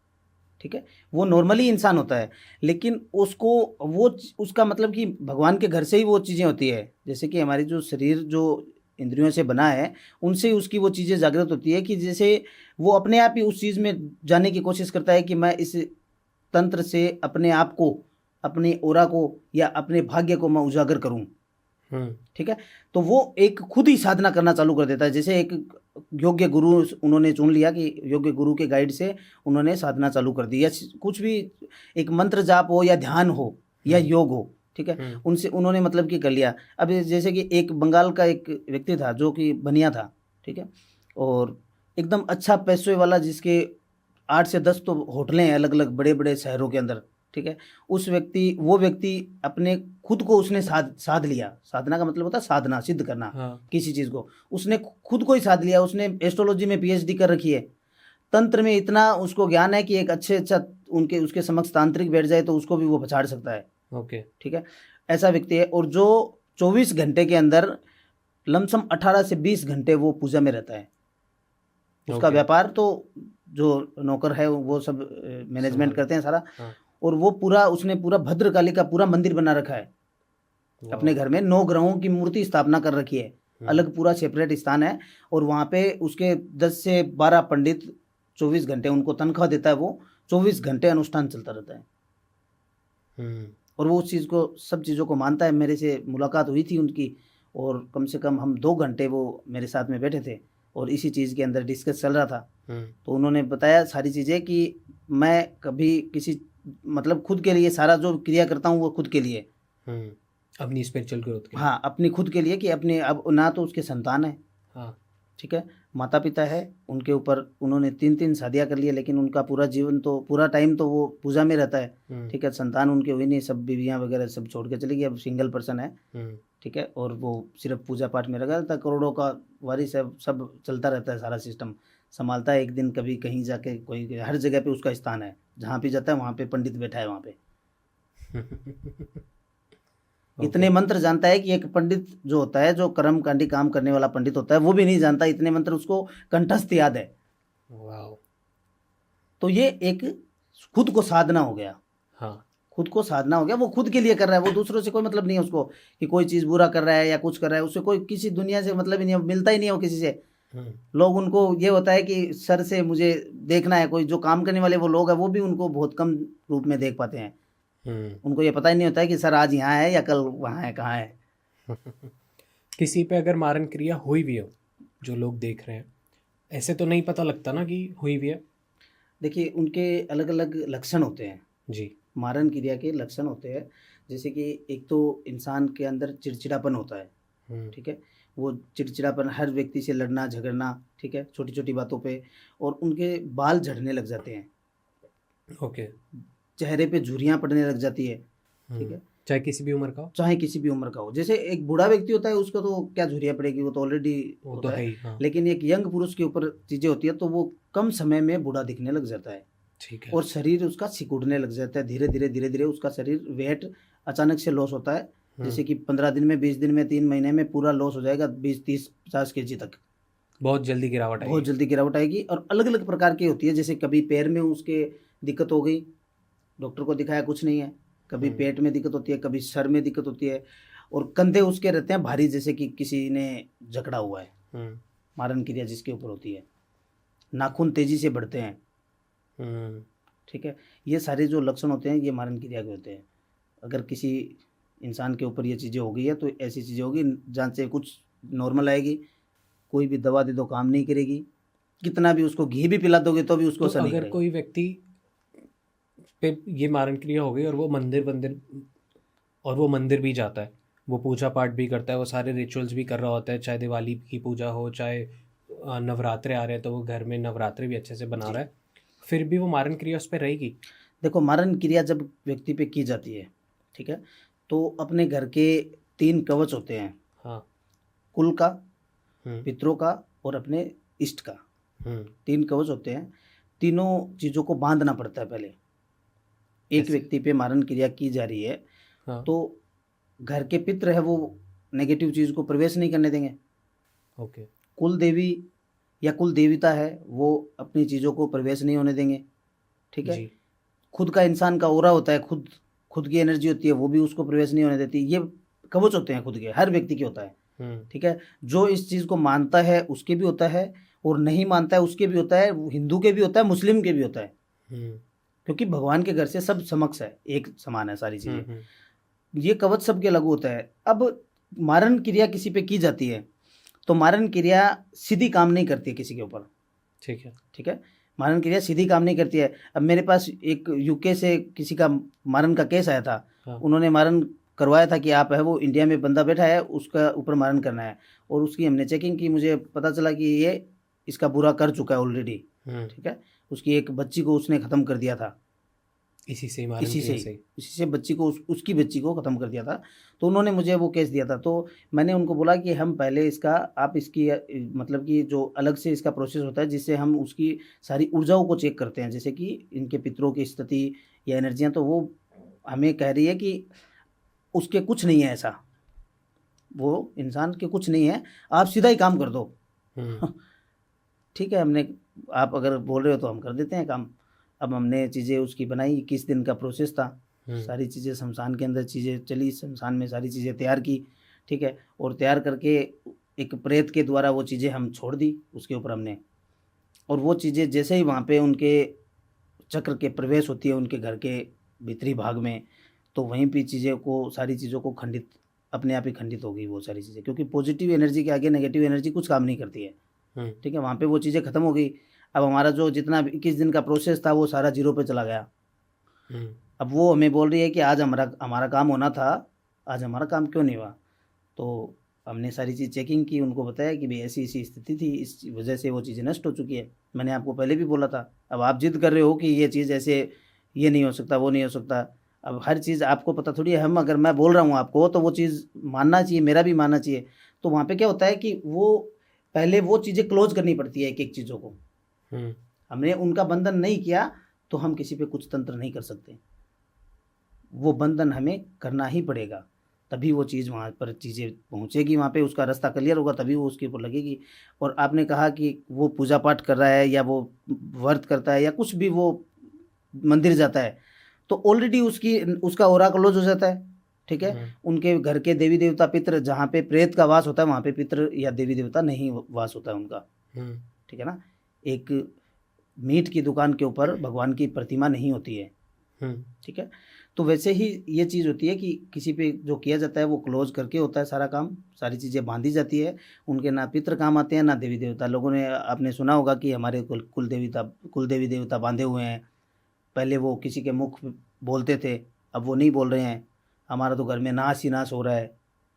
ठीक है। वो नॉर्मली इंसान होता है, लेकिन उसका मतलब कि भगवान के घर से ही वो चीज़ें होती है। जैसे कि हमारी जो शरीर जो इंद्रियों से बना है उनसे उसकी वो चीज़ें जागृत होती है कि जैसे वो अपने आप ही उस चीज़ में जाने की कोशिश करता है कि मैं इस तंत्र से अपने आप को, अपनी ओरा को या अपने भाग्य को मैं उजागर करूं। ठीक है। तो वो एक खुद ही साधना करना चालू कर देता है। जैसे एक योग्य गुरु उन्होंने चुन लिया कि योग्य गुरु के गाइड से उन्होंने साधना चालू कर दी, या कुछ भी एक मंत्र जाप हो या ध्यान हो या योग हो। ठीक है। उनसे उन्होंने मतलब कि कर लिया। अब जैसे कि एक बंगाल का एक व्यक्ति था जो कि बनिया था। ठीक है। और एकदम अच्छा पैसे वाला, जिसके 8 से 10 तो होटलें हैं अलग अलग बड़े बड़े शहरों के अंदर। ठीक है। वो व्यक्ति अपने खुद को उसने साध लिया। साधना का मतलब होता है साधना, सिद्ध करना। किसी चीज़ को उसने खुद को ही साध लिया। उसने एस्ट्रोलॉजी में PhD कर रखी है। तंत्र में इतना उसको ज्ञान है कि एक अच्छा उसके समक्ष तांत्रिक बैठ जाए तो उसको भी वो पछाड़ सकता है। ओके। ठीक है। ऐसा व्यक्ति है। और जो 24 घंटे के अंदर लमसम 18 से 20 घंटे वो पूजा में रहता है। उसका व्यापार तो जो नौकर है वो सब मैनेजमेंट करते हैं सारा। हाँ। और वो पूरा उसने पूरा भद्रकाली का पूरा मंदिर बना रखा है अपने घर में। 9 ग्रहों की मूर्ति स्थापना कर रखी है, अलग पूरा सेपरेट स्थान है। और वहाँ पे उसके 10 से 12 पंडित 24 घंटे उनको तनख्वाह देता है, वो 24 घंटे अनुष्ठान चलता रहता है। और वो उस चीज़ को, सब चीज़ों को मानता है। मेरे से मुलाकात हुई थी उनकी और कम से कम हम 2 घंटे वो मेरे साथ में बैठे थे और इसी चीज़ के अंदर डिस्कस चल रहा था। तो उन्होंने बताया सारी चीज़ें कि मैं कभी किसी मतलब खुद के लिए सारा जो क्रिया करता हूँ वो खुद के लिए, अपनी स्पिरिचुअल ग्रोथ के। हाँ, अपनी खुद के लिए कि अपने, अब ना तो उसके संतान है, हाँ, ठीक है, माता पिता है, उनके ऊपर उन्होंने 3-3 शादियाँ कर ली, लेकिन उनका पूरा जीवन तो, पूरा टाइम तो वो पूजा में रहता है, ठीक है। संतान उनके हुई नहीं, सब बीवियाँ वगैरह सब छोड़ के चली गई, अब सिंगल पर्सन है, ठीक है। और वो सिर्फ पूजा पाठ में लगा रहता है, करोड़ों का वारिस है, सब चलता रहता है, सारा सिस्टम संभालता है। एक दिन कभी कहीं जाके कोई, हर जगह पे उसका स्थान है, जहाँ भी जाता है वहाँ पे पंडित बैठा है वहाँ पे। इतने मंत्र जानता है कि एक पंडित जो होता है, जो कर्मकांडी काम करने वाला पंडित होता है, वो भी नहीं जानता, इतने मंत्र उसको कंठस्थ याद है। वाह। तो ये एक खुद को साधना हो गया। हाँ, खुद को साधना हो गया, वो खुद के लिए कर रहा है, वो दूसरों से कोई मतलब नहीं है उसको कि कोई चीज़ बुरा कर रहा है या कुछ कर रहा है, उससे कोई किसी दुनिया से मतलब ही नहीं है, मिलता ही नहीं है वो किसी से। लोग, उनको ये होता है कि सर से मुझे देखना है, कोई जो काम करने वाले वो लोग हैं वो भी उनको बहुत कम रूप में देख पाते हैं। उनको ये पता ही नहीं होता है कि सर आज यहाँ है या कल वहाँ है, कहाँ है। किसी पे अगर मारन क्रिया हुई भी हो, जो लोग देख रहे हैं, ऐसे तो नहीं पता लगता ना कि हुई भी है। देखिए, उनके अलग अलग लक्षण होते हैं जी। मारन क्रिया के लक्षण होते हैं। जैसे कि एक तो इंसान के अंदर चिड़चिड़ापन होता है, ठीक है। वो चिड़चिड़ापन, हर व्यक्ति से लड़ना झगड़ना, ठीक है, छोटी छोटी बातों पे। और उनके बाल झड़ने लग जाते हैं, ओके। चेहरे पे झुर्रियाँ पड़ने लग जाती है, ठीक है, चाहे किसी भी उम्र का हो। चाहे किसी भी उम्र का हो। जैसे एक बूढ़ा व्यक्ति होता है उसको तो क्या झुर्रियाँ पड़ेगी, वो तो ऑलरेडी होता है। हाँ। लेकिन एक यंग पुरुष के ऊपर चीज़ें होती है तो वो कम समय में बूढ़ा दिखने लग जाता है, ठीक है। और शरीर उसका सिकुड़ने लग जाता है, धीरे धीरे धीरे धीरे उसका शरीर, वेट अचानक से लॉस होता है। जैसे कि 15 दिन में, 20 दिन में, 3 महीने में पूरा लॉस हो जाएगा, 20, 30, 50 केजी तक। बहुत जल्दी गिरावट आएगी। बहुत जल्दी गिरावट आएगी। और अलग अलग प्रकार की होती है, जैसे कभी पैर में उसके दिक्कत हो गई, डॉक्टर को दिखाया कुछ नहीं है, कभी पेट में दिक्कत होती है, कभी सर में दिक्कत होती है, और कंधे उसके रहते हैं भारी, जैसे कि किसी ने जकड़ा हुआ है। मारन क्रिया जिसके ऊपर होती है, नाखून तेजी से बढ़ते हैं, ठीक है। ये सारे जो लक्षण होते हैं ये मारन क्रिया के होते हैं। अगर किसी इंसान के ऊपर ये चीज़ें हो गई है तो ऐसी चीज़ें होगी, जान से कुछ नॉर्मल आएगी, कोई भी दवा दे दो काम नहीं करेगी, कितना भी उसको घी भी पिला दोगे तो भी उसको असर नहीं अगर करेगा। कोई व्यक्ति पे ये मारन क्रिया हो गई और वो मंदिर भी जाता है, वो पूजा पाठ भी करता है, वो सारे रिचुअल्स भी कर रहा होता है, चाहे दिवाली की पूजा हो, चाहे नवरात्रे आ रहे हैं तो वो घर में नवरात्रे भी अच्छे से बना रहा है, फिर भी वो मारन क्रिया उस पर रहेगी। देखो, मारन क्रिया जब व्यक्ति पे की जाती है, ठीक है, तो अपने घर के 3 कवच होते हैं। हाँ। कुल का, पितरों का और अपने इष्ट का। 3 कवच होते हैं, तीनों चीज़ों को बांधना पड़ता है पहले। एक व्यक्ति पे मारन क्रिया की जा रही है, हाँ। तो घर के पितर है वो नेगेटिव चीज़ को प्रवेश नहीं करने देंगे। ओके। कुल देवी या कुल देवता है वो अपनी चीज़ों को प्रवेश नहीं होने देंगे, ठीक है। खुद का इंसान का ओरा होता है, खुद की एनर्जी होती है, वो भी उसको प्रवेश नहीं होने देती। ये कवच होते हैं खुद के, हर व्यक्ति के होता है, ठीक है। जो इस चीज़ को मानता है उसके भी होता है, और नहीं मानता है उसके भी होता है, हिंदू के भी होता है, मुस्लिम के भी होता है, क्योंकि भगवान के घर से सब समक्ष है, एक समान है सारी चीज़ें। ये कवच सबके लागू होता है। अब मारन क्रिया किसी पे की जाती है तो मारन क्रिया सीधी काम नहीं करती है किसी के ऊपर, ठीक है, ठीक है। मारन क्रिया सीधी काम नहीं करती है। अब मेरे पास एक यूके से किसी का मारन का केस आया था। हाँ। उन्होंने मारन करवाया था कि आप है वो इंडिया में बंदा बैठा है, उसका ऊपर मारन करना है, और उसकी हमने चेकिंग की, मुझे पता चला कि ये इसका बुरा कर चुका है ऑलरेडी, ठीक है। उसकी एक बच्ची को उसने ख़त्म कर दिया था, इसी से बच्ची को, उसकी बच्ची को ख़त्म कर दिया था। तो उन्होंने मुझे वो केस दिया था। तो मैंने उनको बोला कि हम पहले इसका, आप इसकी मतलब कि जो अलग से इसका प्रोसेस होता है जिससे हम उसकी सारी ऊर्जाओं को चेक करते हैं, जैसे कि इनके पितरों की स्थिति या एनर्जियाँ, तो वो हमें कह रही है कि उसके कुछ नहीं है ऐसा, वो इंसान के कुछ नहीं है, आप सीधा ही काम कर दो। ठीक है, हमने आप अगर बोल रहे हो तो हम कर देते हैं काम। अब हमने चीज़ें उसकी बनाई, 21 दिन का प्रोसेस था। सारी चीज़ें शमशान के अंदर चीज़ें चली, शमशान में सारी चीज़ें तैयार की, ठीक है, और तैयार करके एक प्रेत के द्वारा वो चीज़ें हम छोड़ दी उसके ऊपर हमने। और वो चीज़ें जैसे ही वहाँ पे उनके चक्र के प्रवेश होती है उनके घर के भीतरी भाग में, तो वहीं पे चीज़ें को, सारी चीज़ों को खंडित, अपने आप ही खंडित हो गई वो सारी चीज़ें, क्योंकि पॉजिटिव एनर्जी के आगे नेगेटिव एनर्जी कुछ काम नहीं करती है। ठीक है, वहाँ पे वो चीज़ें ख़त्म हो गई। अब हमारा जो जितना 21 दिन का प्रोसेस था वो सारा जीरो पे चला गया। अब वो हमें बोल रही है कि आज हमारा काम होना था, आज हमारा काम क्यों नहीं हुआ। तो हमने सारी चीज़ चेकिंग की, उनको बताया कि भाई ऐसी ऐसी स्थिति थी, इस वजह से वो चीज़ें नष्ट हो चुकी है। मैंने आपको पहले भी बोला था। अब आप जिद कर रहे हो कि ये चीज़ ऐसे, ये नहीं हो सकता, वो नहीं हो सकता। अब हर चीज़ आपको पता थोड़ी है, हम अगर मैं बोल रहा हूँ आपको तो वो चीज़ मानना चाहिए, मेरा भी मानना चाहिए। तो वहाँ पे क्या होता है कि वो पहले वो चीज़ें क्लोज करनी पड़ती है एक एक चीज़ों को। हमने उनका बंधन नहीं किया तो हम किसी पे कुछ तंत्र नहीं कर सकते, वो बंधन हमें करना ही पड़ेगा, तभी वो चीज़ वहाँ पर चीज़ें पहुँचेगी, वहाँ पे उसका रास्ता क्लियर होगा, तभी वो उसके ऊपर लगेगी। और आपने कहा कि वो पूजा पाठ कर रहा है या वो व्रत करता है या कुछ भी, वो मंदिर जाता है तो ऑलरेडी उसका ऑरा क्लोज हो जाता है। ठीक है, उनके घर के देवी देवता पितर, जहाँ पे प्रेत का वास होता है वहाँ पे पितर या देवी देवता नहीं वास होता है उनका। ठीक है ना, एक मीट की दुकान के ऊपर भगवान की प्रतिमा नहीं होती है। ठीक है, तो वैसे ही ये चीज़ होती है कि किसी पे जो किया जाता है वो क्लोज करके होता है सारा काम, सारी चीज़ें बांधी जाती है। उनके ना पितर काम आते हैं ना देवी देवता। लोगों ने, आपने सुना होगा कि हमारे कुल देवी देवता बांधे हुए हैं। पहले वो किसी के मुख बोलते थे, अब वो नहीं बोल रहे हैं। हमारा तो घर में नाश ही नाश हो रहा है।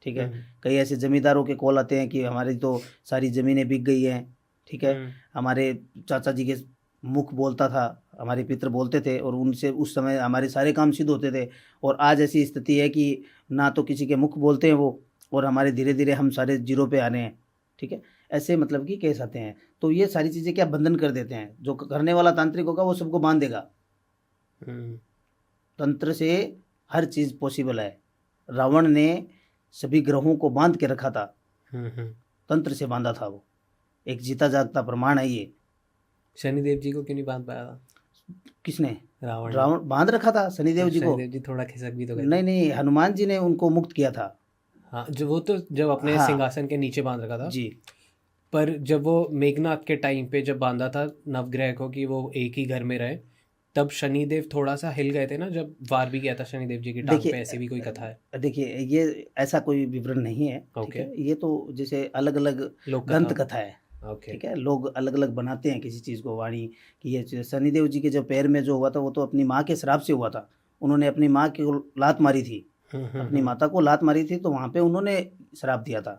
ठीक है, कई ऐसे ज़मींदारों के कॉल आते हैं कि हमारी तो सारी ज़मीनें बिक गई हैं। ठीक है, हमारे चाचा जी के मुख बोलता था, हमारे पितर बोलते थे और उनसे उस समय हमारे सारे काम सिद्ध होते थे। और आज ऐसी स्थिति है कि ना तो किसी के मुख बोलते हैं वो, और हमारे धीरे धीरे हम सारे जीरो पे आ रहे हैं। ठीक है, ऐसे मतलब कि केस आते हैं। तो ये सारी चीज़ें क्या बंधन कर देते हैं। जो करने वाला तांत्रिक होगा वो सबको बांध देगा। तंत्र से हर चीज़ पॉसिबल है। रावण ने सभी ग्रहों को बांध के रखा था, तंत्र से बांधा था वो। एक जीता जागता प्रमाण है ये। शनिदेव जी को क्यों नहीं बांध पाया था? किसने? रावण बांध रखा था शनिदेव जी को। शनिदेव जी थोड़ा खिसक भी तो गए। नहीं, हनुमान जी ने उनको मुक्त किया था। हाँ, जो वो तो जब अपने सिंहासन के नीचे बांध रखा था जी। पर जब वो मेघनाथ के टाइम पे जब बांधा था नवग्रह को कि वो एक ही घर में रहे, तब शनिदेव थोड़ा सा हिल गए थे ना, जब वार भी किया था शनिदेव जी की टांग पे। ऐसी भी कोई कथा है? देखिए, ये ऐसा कोई विवरण नहीं है। ठीक है, ये तो जैसे अलग अलग ग्रंथ कथा है। ठीक है, लोग अलग अलग बनाते हैं किसी चीज़ को वाणी कि ये शनिदेव जी के जो पैर में जो हुआ था वो तो अपनी माँ के श्राप से हुआ था। उन्होंने अपनी माँ को लात मारी थी, अपनी माता को लात मारी थी, तो वहाँ पे उन्होंने श्राप दिया था।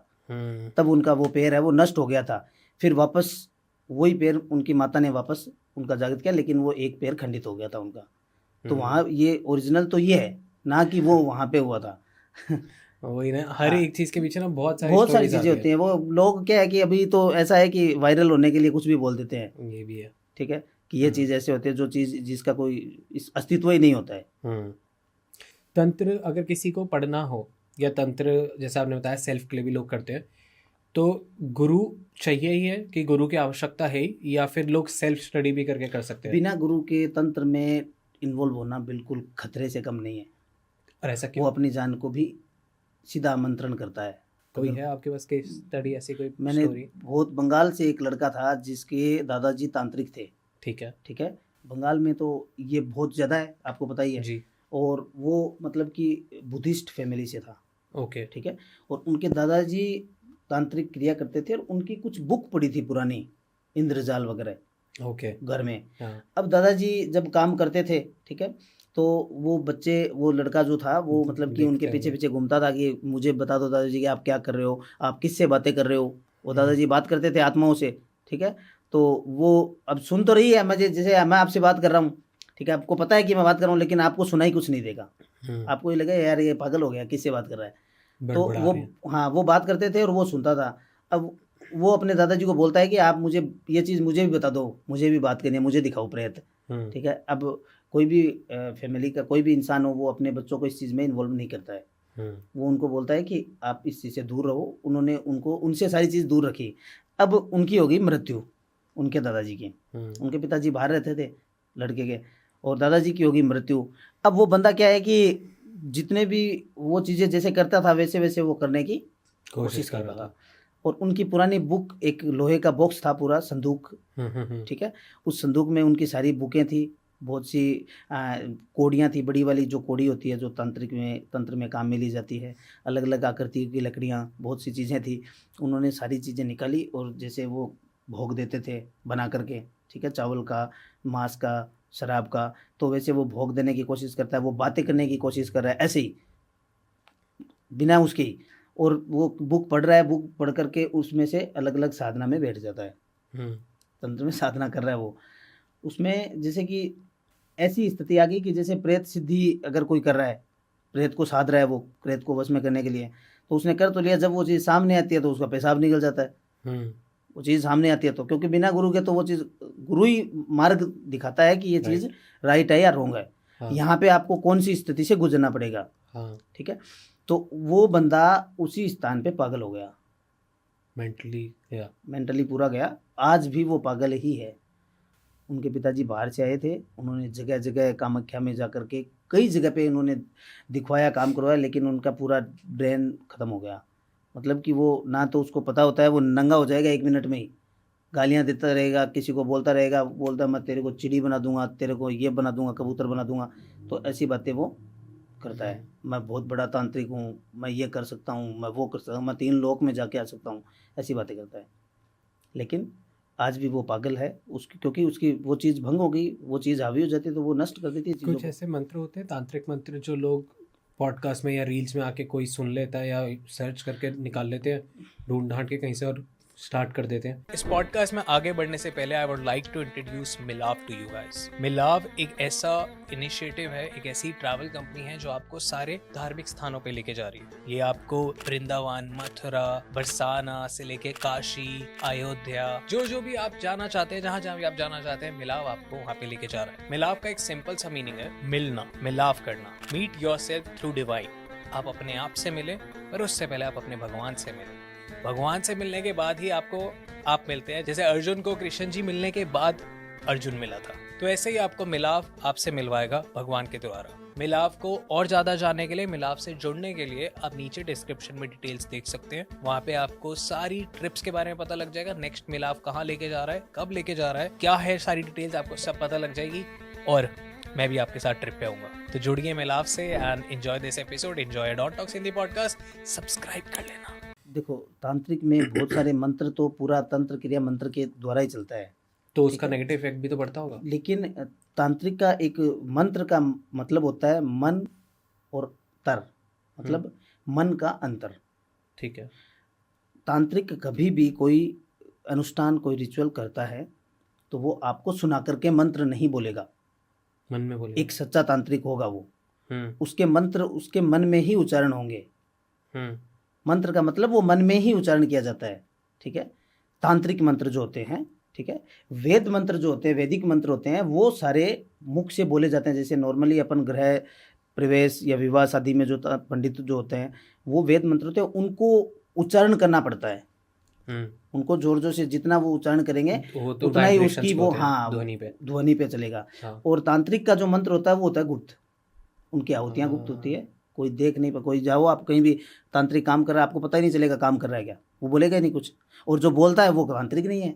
तब उनका वो पैर है वो नष्ट हो गया था। फिर वापस वही पैर उनकी माता ने वापस उनका जागृत किया, लेकिन वो एक पैर खंडित हो गया था उनका। तो वहाँ ये ओरिजिनल तो ये है ना कि वो वहाँ पे हुआ था। वही ना, हर एक चीज़ के पीछे ना बहुत सारी चीज़ें होती हैं। वो लोग क्या है कि अभी तो ऐसा है कि वायरल होने के लिए कुछ भी बोल देते हैं। ये भी है। ठीक है, कि ये चीज़ ऐसे होती है जो चीज़ जिसका कोई अस्तित्व ही नहीं होता है। तंत्र अगर किसी को पढ़ना हो, या तंत्र जैसा आपने बताया सेल्फ के लिए भी लोग करते हैं, तो गुरु चाहिए ही है कि गुरु की आवश्यकता है, या फिर लोग सेल्फ स्टडी भी करके कर सकते हैं? बिना गुरु के तंत्र में इन्वॉल्व होना बिल्कुल खतरे से कम नहीं है। और ऐसा क्यों? वो अपनी जान को भी सीधा आमंत्रण करता है। कोई है आपके पास केस स्टडी ऐसी कोई? मैंने बहुत, बंगाल से एक लड़का था जिसके दादाजी तांत्रिक थे। ठीक है, बंगाल में तो ये बहुत ज़्यादा है, आपको पता ही है जी। और वो मतलब कि बुद्धिस्ट फैमिली से था। ओके। ठीक है, और उनके दादाजी तांत्रिक क्रिया करते थे और उनकी कुछ बुक पड़ी थी पुरानी, इंद्रजाल वगैरह। ओके। घर में। हाँ। अब दादाजी जब काम करते थे, ठीक है, तो वो लड़का जो था वो मतलब कि उनके पीछे पीछे घूमता था कि मुझे बता दो दादाजी कि आप क्या कर रहे हो, आप किससे बातें कर रहे हो। वो दादाजी बात करते थे आत्माओं से। ठीक है, तो वो अब सुन तो रही है मुझे, जैसे मैं आपसे बात कर रहा हूँ। ठीक है, आपको पता है कि मैं बात कर रहा हूँ, लेकिन आपको सुनाई कुछ नहीं देगा। आपको ये लगा यार ये पागल हो गया, किससे बात कर रहा है। तो वो बात करते थे और वो सुनता था। अब वो अपने दादाजी को बोलता है कि आप मुझे ये चीज़ मुझे भी बता दो, मुझे भी बात करनी है, मुझे दिखाओ प्रेत। ठीक है, अब कोई भी फैमिली का कोई भी इंसान हो वो अपने बच्चों को इस चीज़ में इन्वॉल्व नहीं करता है। वो उनको बोलता है कि आप इस चीज़ से दूर रहो। उन्होंने उनसे सारी चीज़ दूर रखी। अब उनकी होगी मृत्यु। उनके दादाजी की। उनके पिताजी बाहर रहते थे लड़के के, और दादाजी की होगी मृत्यु। अब वो बंदा क्या है कि जितने भी वो चीज़ें जैसे करता था वैसे वैसे वो करने की कोशिश कर करता रहा था। और उनकी पुरानी बुक, एक लोहे का बॉक्स था पूरा, संदूक, ठीक है, उस संदूक में उनकी सारी बुकें थी, बहुत सी कोड़ियाँ थी, बड़ी वाली जो कोड़ी होती है जो तंत्र में काम में ली जाती है, अलग अलग आकृति की लकड़ियाँ, बहुत सी चीज़ें थी। उन्होंने सारी चीज़ें निकाली और जैसे वो भोग देते थे बना करके, ठीक है, चावल का, मांस का, शराब का, तो वैसे वो भोग देने की कोशिश करता है, वो बातें करने की कोशिश कर रहा है ऐसे ही बिना उसकी, और वो बुक पढ़ रहा है, बुक पढ़ करके उसमें से अलग अलग साधना में बैठ जाता है, तंत्र में साधना कर रहा है वो। उसमें जैसे कि ऐसी स्थिति आ गई कि जैसे प्रेत सिद्धि अगर कोई कर रहा है, प्रेत को साध रहा है, वो प्रेत को वश में करने के लिए, तो उसने कर तो लिया, जब वो चीज़ सामने आती है तो उसका पेशाब निकल जाता है। वो चीज़ सामने आती है तो, क्योंकि बिना गुरु के तो वो चीज़, गुरु ही मार्ग दिखाता है कि ये चीज़ राइट है या रॉन्ग है, यहाँ पे आपको कौन सी स्थिति से गुजरना पड़ेगा, ठीक है। तो वो बंदा उसी स्थान पे पागल हो गया, मेंटली पूरा गया, आज भी वो पागल ही है। उनके पिताजी बाहर से आए थे, उन्होंने जगह जगह कामाख्या में जा कर के कई जगह पे उन्होंने दिखवाया, काम करवाया, लेकिन उनका पूरा ब्रेन ख़त्म हो गया। मतलब कि वो ना तो उसको पता होता है, वो नंगा हो जाएगा 1 मिनट में ही, गालियाँ देता रहेगा, किसी को बोलता रहेगा, बोलता मैं तेरे को चिड़ी बना दूंगा, तेरे को ये बना दूंगा, कबूतर बना दूंगा, तो ऐसी बातें वो करता है। मैं बहुत बड़ा तांत्रिक हूँ, मैं ये कर सकता हूँ, मैं वो कर सकता हूँ, मैं 3 लोक में जाके आ सकता हूँ, ऐसी बातें करता है। लेकिन आज भी वो पागल है, उसकी, क्योंकि उसकी वो चीज़ भंग हो गई, वो चीज़ हावी हो जाती है तो वो नष्ट कर देती है चीज़ों कुछ ऐसे मंत्र होते हैं, तांत्रिक मंत्र, जो लोग पॉडकास्ट में या रील्स में आके कोई सुन लेता है या सर्च करके निकाल लेते हैं, ढूंढ ढांड के कहीं से, और स्टार्ट कर देते हैं। इस पॉडकास्ट में आगे बढ़ने से पहले I would like to introduce Milav to you guys. Milav एक ऐसा इनिशिएटिव है, एक ऐसी ट्रैवल कंपनी है जो आपको सारे धार्मिक स्थानों पे लेके जा रही है। ये आपको वृंदावन, मथुरा, बरसाना से लेके काशी, अयोध्या, जो भी आप जाना चाहते हैं, जहाँ भी आप जाना चाहते हैं, मिलाव आपको वहाँ पे लेके जा रहा है। मिलाव का एक सिंपल सा मीनिंग है मिलना, मिलाव करना, मीट योरसेल्फ थ्रू डिवाइन। आप अपने आप से मिले, पर उससे पहले आप अपने भगवान से मिले। भगवान से मिलने के बाद ही आप मिलते हैं। जैसे अर्जुन को कृष्ण जी मिलने के बाद अर्जुन मिला था, तो ऐसे ही आपको मिलाव आपसे मिलवाएगा भगवान के द्वारा। मिलाव को और ज्यादा जानने के लिए, मिलाव से जुड़ने के लिए आप नीचे डिस्क्रिप्शन में डिटेल्स देख सकते हैं। वहाँ पे आपको सारी ट्रिप्स के बारे में पता लग जाएगा, नेक्स्ट मिलाव कहाँ लेके जा रहा है, कब लेके जा रहा है, क्या है, सारी डिटेल्स आपको सब पता लग जाएगी, और मैं भी आपके साथ ट्रिप पे आऊंगा। तो जुड़िए मिलाव से and enjoy this episode, enjoy dot talks Hindi podcast, subscribe कर लेना। देखो, तांत्रिक में बहुत सारे मंत्र, तो पूरा तंत्र क्रिया मंत्र के द्वारा ही चलता है, तो उसका नेगेटिव इफेक्ट भी तो पड़ता होगा। लेकिन तांत्रिक का एक मंत्र का मतलब होता है मन और तर, मतलब मन का अंतर, ठीक है। तांत्रिक कभी भी कोई अनुष्ठान, कोई रिचुअल करता है तो वो आपको सुना करके मंत्र नहीं बोलेगा, मन में बोलेगा। एक सच्चा तांत्रिक होगा वो, उसके मंत्र उसके मन में ही उच्चारण होंगे। मंत्र का मतलब वो मन में ही उच्चारण किया जाता है, ठीक है। तांत्रिक मंत्र जो होते हैं, ठीक है, वेद मंत्र जो होते हैं, वैदिक मंत्र होते हैं, वो सारे मुख से बोले जाते हैं। जैसे नॉर्मली अपन गृह प्रवेश या विवाह शादी में जो पंडित जो होते हैं, वो वेद मंत्र होते हैं, उनको उच्चारण करना पड़ता है। उनको जोर जोर से जितना वो उच्चारण करेंगे तो उतना ही उसकी वो ध्वनि पे चलेगा। और तांत्रिक का जो मंत्र होता है वो होता है गुप्त, उनकी आहुतियाँ गुप्त होती है, कोई देख नहीं, कोई जाओ आप कहीं भी तांत्रिक काम कर रहा है, आपको पता ही नहीं चलेगा काम कर रहा है क्या, वो बोलेगा ही नहीं कुछ, और जो बोलता है वो तांत्रिक नहीं है।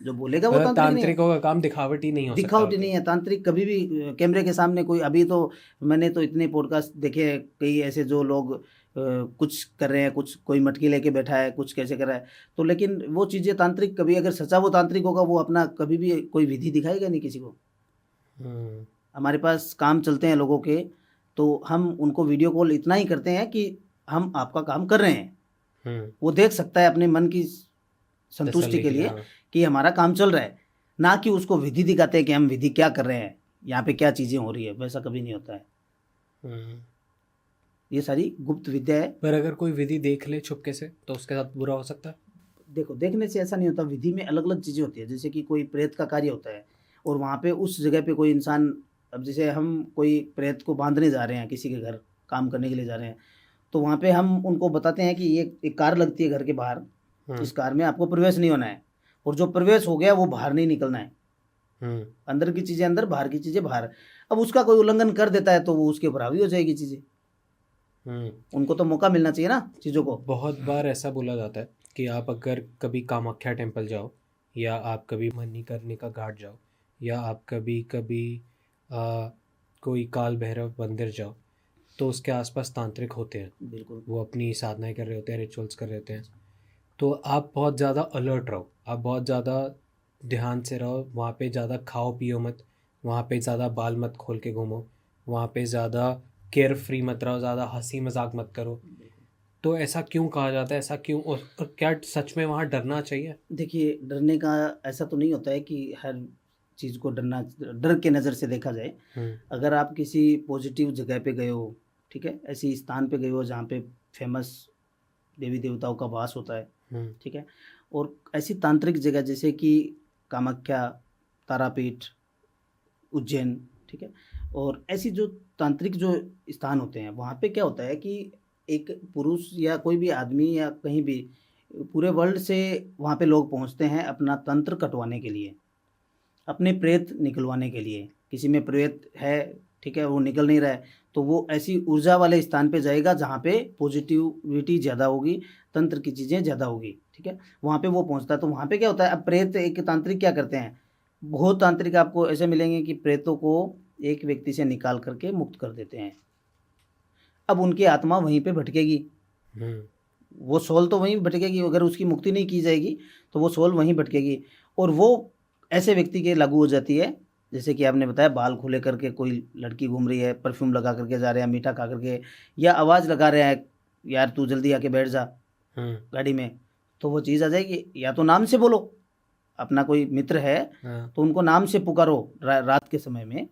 जो बोलेगा वो तांत्रिकों का काम दिखावटी नहीं हो सकता, दिखावटी नहीं है। तांत्रिक कभी भी कैमरे के सामने कोई, अभी तो मैंने तो इतने पॉडकास्ट देखे हैं, कई ऐसे जो लोग कुछ कर रहे हैं, कुछ कोई मटकी लेके बैठा है, कुछ कैसे कर रहा है, तो लेकिन वो चीज़ें तांत्रिक, कभी अगर सच्चा वो तांत्रिक होगा, वो अपना कभी भी कोई विधि दिखाएगा नहीं किसी को। हमारे पास काम चलते हैं लोगों के, तो हम उनको वीडियो कॉल इतना ही करते हैं कि हम आपका काम कर रहे हैं, वो देख सकता है अपने मन की संतुष्टि के लिए कि हमारा काम चल रहा है, ना कि उसको विधि दिखाते हैं कि हम विधि क्या कर रहे हैं, यहाँ पे क्या चीज़ें हो रही है, वैसा कभी नहीं होता है। ये सारी गुप्त विद्या है। पर अगर कोई विधि देख ले छुपके से तो उसके साथ बुरा हो सकता है। देखो, देखने से ऐसा नहीं होता, विधि में अलग अलग चीज़ें होती है। जैसे कि कोई प्रेत का कार्य होता है और वहाँ पे उस जगह पे कोई इंसान, अब जैसे हम कोई प्रेत को बांधने जा रहे हैं, किसी के घर काम करने के लिए जा रहे हैं, तो वहाँ पे हम उनको बताते हैं कि ये एक कार लगती है घर के बाहर, इस कार में आपको प्रवेश नहीं होना है, और जो प्रवेश हो गया वो बाहर नहीं निकलना है। हम्म अंदर की चीज़ें अंदर, बाहर की चीज़ें बाहर। अब उसका कोई उल्लंघन कर देता है तो वो उसके ऊपर हावी हो जाएगी चीज़ें। हम्म उनको तो मौका मिलना चाहिए ना चीज़ों को। बहुत बार ऐसा बोला जाता है कि आप अगर कभी कामाख्या टेम्पल जाओ, या आप कभी मणिकर्णिका घाट जाओ, या आप कभी कभी कोई काल भैरव मंदिर जाओ, तो उसके आसपास तांत्रिक होते हैं। बिल्कुल। वो अपनी साधनाएं कर रहे होते हैं, रिचुअल्स कर रहे होते हैं। तो आप बहुत ज़्यादा अलर्ट रहो, आप बहुत ज़्यादा ध्यान से रहो। वहाँ पे ज़्यादा खाओ पियो मत, वहाँ पे ज़्यादा बाल मत खोल के घूमो, वहाँ पे ज़्यादा केयर फ्री मत रहो, ज़्यादा हंसी मजाक मत करो। तो ऐसा क्यों कहा जाता है, ऐसा क्यों, और क्या सच में वहाँ डरना चाहिए? देखिए, डरने का ऐसा तो नहीं होता है कि हर चीज़ को डर के नज़र से देखा जाए। अगर आप किसी पॉजिटिव जगह पे गए हो, ठीक है, ऐसी स्थान पे गए हो जहाँ पे फेमस देवी देवताओं का वास होता है, ठीक है, और ऐसी तांत्रिक जगह जैसे कि कामाख्या, तारापीठ, उज्जैन, ठीक है, और ऐसी जो तांत्रिक जो स्थान होते हैं वहाँ पे क्या होता है कि एक पुरुष या कोई भी आदमी या कहीं भी पूरे वर्ल्ड से वहाँ पे लोग पहुँचते हैं अपना तंत्र कटवाने के लिए, अपने प्रेत निकलवाने के लिए। किसी में प्रेत है, ठीक है, वो निकल नहीं रहा है, तो वो ऐसी ऊर्जा वाले स्थान पे जाएगा जहाँ पे पॉजिटिविटी ज़्यादा होगी, तंत्र की चीज़ें ज़्यादा होगी, ठीक है, वहाँ पे वो पहुँचता है। तो वहाँ पे क्या होता है, अब प्रेत एक तांत्रिक क्या करते हैं, बहुत तांत्रिक आपको ऐसे मिलेंगे कि प्रेतों को एक व्यक्ति से निकाल करके मुक्त कर देते हैं। अब उनकी आत्मा वहीं पे भटकेगी, वो सोल तो वहीं भटकेगी। अगर उसकी मुक्ति नहीं की जाएगी तो वो सोल वहीं भटकेगी, और वो ऐसे व्यक्ति के लागू हो जाती है जैसे कि आपने बताया, बाल खुले करके कोई लड़की घूम रही है, परफ्यूम लगा करके जा रहे हैं, मीठा खा करके, या आवाज़ लगा रहे हैं, यार तू जल्दी आके बैठ जा गाड़ी में, तो वो चीज़ आ जाएगी। या तो नाम से बोलो, अपना कोई मित्र है तो उनको नाम से पुकारो, रात के समय में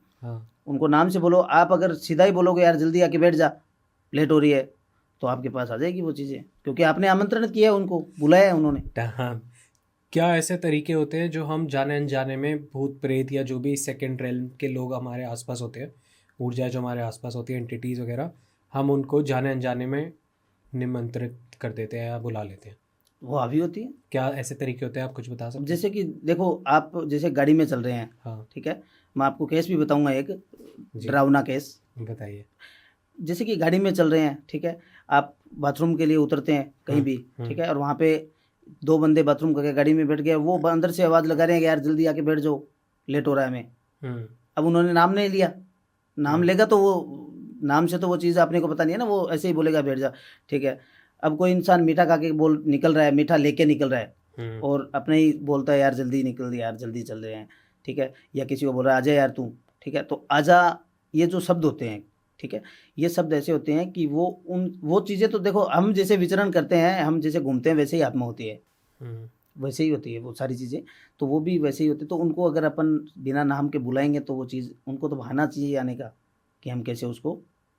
उनको नाम से बोलो। आप अगर सीधा ही बोलोगे यार जल्दी आके बैठ जा, लेट हो रही है, तो आपके पास आ जाएगी वो चीज़ें, क्योंकि आपने आमंत्रण किया है, उनको बुलाया है उन्होंने। हाँ, क्या ऐसे तरीके होते हैं जो हम जाने अनजाने में भूत प्रेत या जो भी सेकंड रेल्म के लोग हमारे आसपास होते हैं, ऊर्जा जो हमारे आसपास होती है, एंटिटीज़ वगैरह, हम उनको जाने अनजाने में निमंत्रित कर देते हैं या बुला लेते हैं? वो हावी होती है। क्या ऐसे तरीके होते हैं, आप कुछ बता सकते हैं? जैसे कि देखो, आप जैसे गाड़ी में चल रहे हैं, हाँ, ठीक है, मैं आपको केस भी बताऊंगा एक जी, डरावना केस। बताइए। जैसे कि गाड़ी में चल रहे हैं, ठीक है, आप बाथरूम के लिए उतरते हैं कहीं भी, ठीक है, और वहाँ पे दो बंदे बाथरूम करके गाड़ी में बैठ गए, वो अंदर से आवाज़ लगा रहे हैं कि यार जल्दी आके बैठ जाओ, लेट हो रहा है हमें। अब उन्होंने नाम नहीं लिया, नाम लेगा तो वो नाम से तो वो चीज़ आपने को पता नहीं है ना, वो ऐसे ही बोलेगा बैठ जा, ठीक है। अब कोई इंसान मीठा खा के बोल निकल रहा है, मीठा लेके निकल रहा है, और अपने ही बोलता है यार जल्दी निकल, यार जल्दी चल रहे हैं, ठीक है, या किसी को बोल रहा है आजा यार तू, ठीक है, तो आजा, ये जो शब्द होते हैं, ठीक है, ये शब्द ऐसे होते हैं कि वो चीज़ें तो देखो, हम जैसे विचरण करते हैं, हम जैसे घूमते हैं, वैसे ही आत्मा होती है, वैसे ही होती है वो सारी चीज़ें, तो वो भी वैसे ही होती है। तो उनको अगर अपन बिना नाम के बुलाएंगे तो वो चीज़ उनको तो बहाना चाहिए आने का कि हम कैसे उसको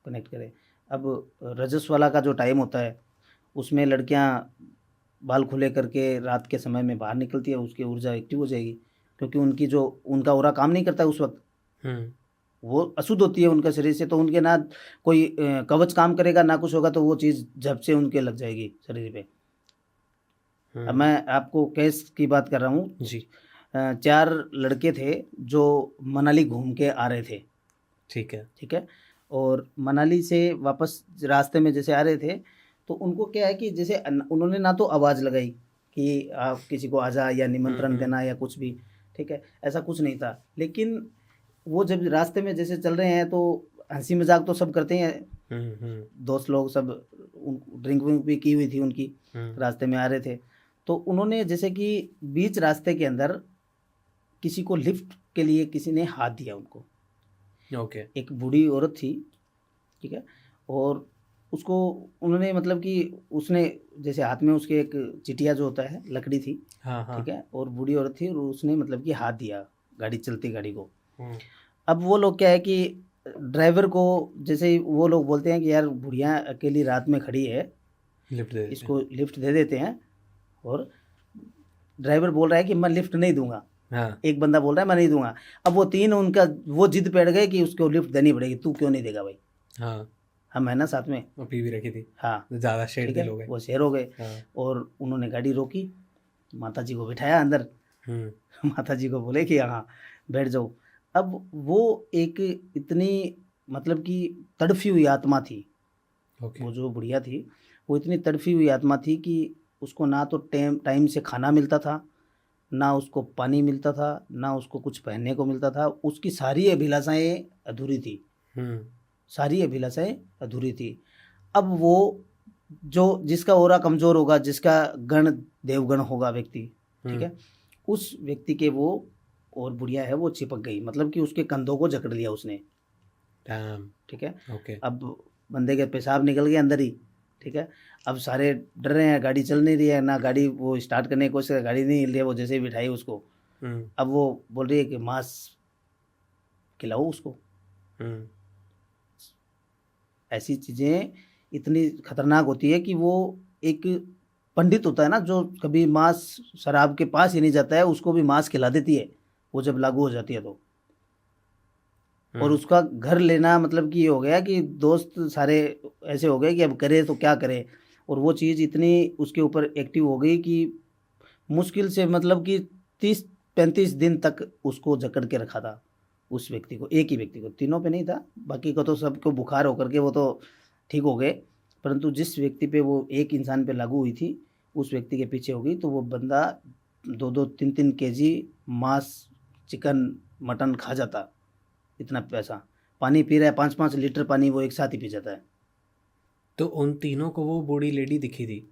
कनेक्ट करें। अब रजस वाला का जो टाइम होता है उसमें लड़कियां बाल खुले करके रात के समय में बाहर निकलती है, उसकी ऊर्जा एक्टिव हो जाएगी, क्योंकि उनका ऑरा काम नहीं करता है उस वक्त, वो अशुद्ध होती है उनका शरीर से, तो उनके ना कोई कवच काम करेगा ना कुछ होगा, तो वो चीज़ झप से उनके लग जाएगी शरीर पे। अब मैं आपको केस की बात कर रहा हूँ जी, 4 लड़के थे जो मनाली घूम के आ रहे थे, ठीक है, ठीक है, और मनाली से वापस रास्ते में जैसे आ रहे थे, तो उनको क्या है कि जैसे उन्होंने ना तो आवाज़ लगाई कि आप किसी को आजा या निमंत्रण देना या कुछ भी, ठीक है, ऐसा कुछ नहीं था। लेकिन वो जब रास्ते में जैसे चल रहे हैं तो हंसी मजाक तो सब करते हैं, दोस्त लोग सब, ड्रिंक विंक भी की हुई थी उनकी, रास्ते में आ रहे थे, तो उन्होंने जैसे कि बीच रास्ते के अंदर किसी को लिफ्ट के लिए किसी ने हाथ दिया उनको। ओके, एक बूढ़ी औरत थी, ठीक है, और उसको उन्होंने मतलब कि उसने जैसे हाथ में उसके एक चिटिया जो होता है लकड़ी थी, हाँ हाँ, ठीक है, और बूढ़ी औरत थी, और उसने मतलब कि हाथ दिया गाड़ी चलती गाड़ी को। अब वो लोग क्या है कि ड्राइवर को जैसे ही वो लोग बोलते हैं कि यार बुढ़िया अकेली रात में खड़ी है, लिफ्ट दे देते इसको लिफ्ट दे देते हैं, और ड्राइवर बोल रहा है कि मैं लिफ्ट नहीं दूंगा, हाँ, एक बंदा बोल रहा है मैं नहीं दूंगा। अब वो तीन उनका वो जिद बैठ गए कि उसको लिफ्ट देनी पड़ेगी, तू क्यों नहीं देगा भाई, हाँ, हम है ना साथ में, वो पी भी रखी थी, हाँ, ज़्यादा शेर ठीक दिल है, हो गए। वो शेर हो गए। हाँ, और उन्होंने गाड़ी रोकी, माता जी को बिठाया अंदर, माता जी को बोले कि हाँ बैठ जाओ। अब वो एक इतनी मतलब कि तड़फी हुई आत्मा थी, ओके। वो जो बुढ़िया थी वो इतनी तड़फी हुई आत्मा थी कि उसको ना तो टाइम से खाना मिलता था, ना उसको पानी मिलता था, ना उसको कुछ पहनने को मिलता था। उसकी सारी अभिलाषाएं अधूरी थी, सारी अभिलाषाएं अधूरी थी। अब वो जो जिसका ओरा कमज़ोर होगा, जिसका गण देवगण होगा व्यक्ति, ठीक है, उस व्यक्ति के वो और बुढ़िया है वो चिपक गई, मतलब कि उसके कंधों को जकड़ लिया उसने, डैम। ठीक है। ओके। अब बंदे के पेशाब निकल गए अंदर ही, ठीक है। अब सारे डर रहे हैं, गाड़ी चल नहीं रही है, ना गाड़ी वो स्टार्ट करने की कोशिश कर, गाड़ी नहीं हिल रही है, वो जैसे ही बिठाई उसको। अब वो बोल रही है कि मांस खिलाओ उसको। ऐसी चीज़ें इतनी खतरनाक होती है कि वो एक पंडित होता है ना जो कभी मांस शराब के पास ही नहीं जाता है, उसको भी मांस खिला देती है वो जब लागू हो जाती है तो। और उसका घर लेना मतलब कि ये हो गया कि दोस्त सारे ऐसे हो गए कि अब करे तो क्या करे। और वो चीज़ इतनी उसके ऊपर एक्टिव हो गई कि मुश्किल से मतलब कि 30-35 दिन तक उसको जकड़ के रखा था उस व्यक्ति को, एक ही व्यक्ति को, तीनों पे नहीं था, बाकी को तो सबको बुखार होकर के वो तो ठीक हो गए, परंतु जिस व्यक्ति पे वो एक इंसान पे लागू हुई थी उस व्यक्ति के पीछे हो गई। तो वो बंदा 2-2, 3-3 केजी मांस, चिकन, मटन खा जाता, इतना पैसा। पानी पी रहा है 5-5 लीटर पानी वो एक साथ ही पी जाता है। तो उन तीनों को वो बूढ़ी लेडी दिखी थी?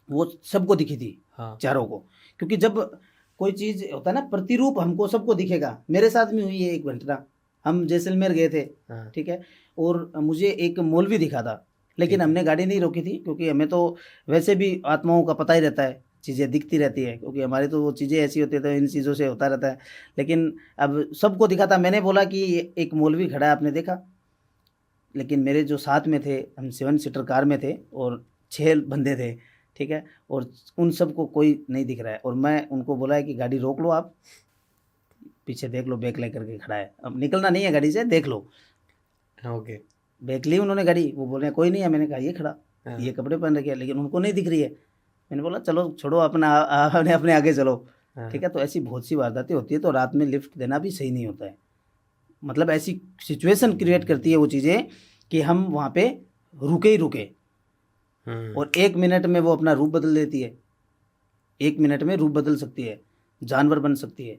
वो सबको दिखी थी, हाँ। चारों को, क्योंकि जब कोई चीज़ होता है ना प्रतिरूप हमको सबको दिखेगा। मेरे साथ में हुई है एक घटना, हम जैसलमेर गए थे, हाँ। ठीक है, और मुझे एक मौलवी दिखा था, लेकिन ठीक है। हमने गाड़ी नहीं रोकी थी क्योंकि हमें तो वैसे भी आत्माओं का पता ही रहता है, चीज़ें दिखती रहती है, क्योंकि हमारी तो वो चीज़ें ऐसी होती है तो इन चीज़ों से होता रहता है। लेकिन अब सबको दिखा था, मैंने बोला कि एक मौलवी खड़ा है आपने देखा, लेकिन मेरे जो साथ में थे, हम 7 सीटर कार में थे और 6 बंदे थे, ठीक है, और उन सबको कोई नहीं दिख रहा है। और मैं उनको बोला है कि गाड़ी रोक लो, आप पीछे देख लो, बैक लेकर के खड़ा है, अब निकलना नहीं है गाड़ी से, देख लो। ओके। बैक ली उन्होंने गाड़ी, वो बोल रहे हैं कोई नहीं है। मैंने कहा ये खड़ा, हाँ। ये कपड़े पहन रखे हैं, लेकिन उनको नहीं दिख रही है। मैंने बोला चलो छोड़ो, अपना अपने आगे चलो, हाँ। ठीक है। तो ऐसी बहुत सी वारदातें होती है, तो रात में लिफ्ट देना भी सही नहीं होता है। मतलब ऐसी सिचुएशन क्रिएट करती है वो चीज़ें कि हम वहाँ पे रुके ही रुके, और 1 मिनट में वो अपना रूप बदल देती है, 1 मिनट में रूप बदल सकती है, जानवर बन सकती है।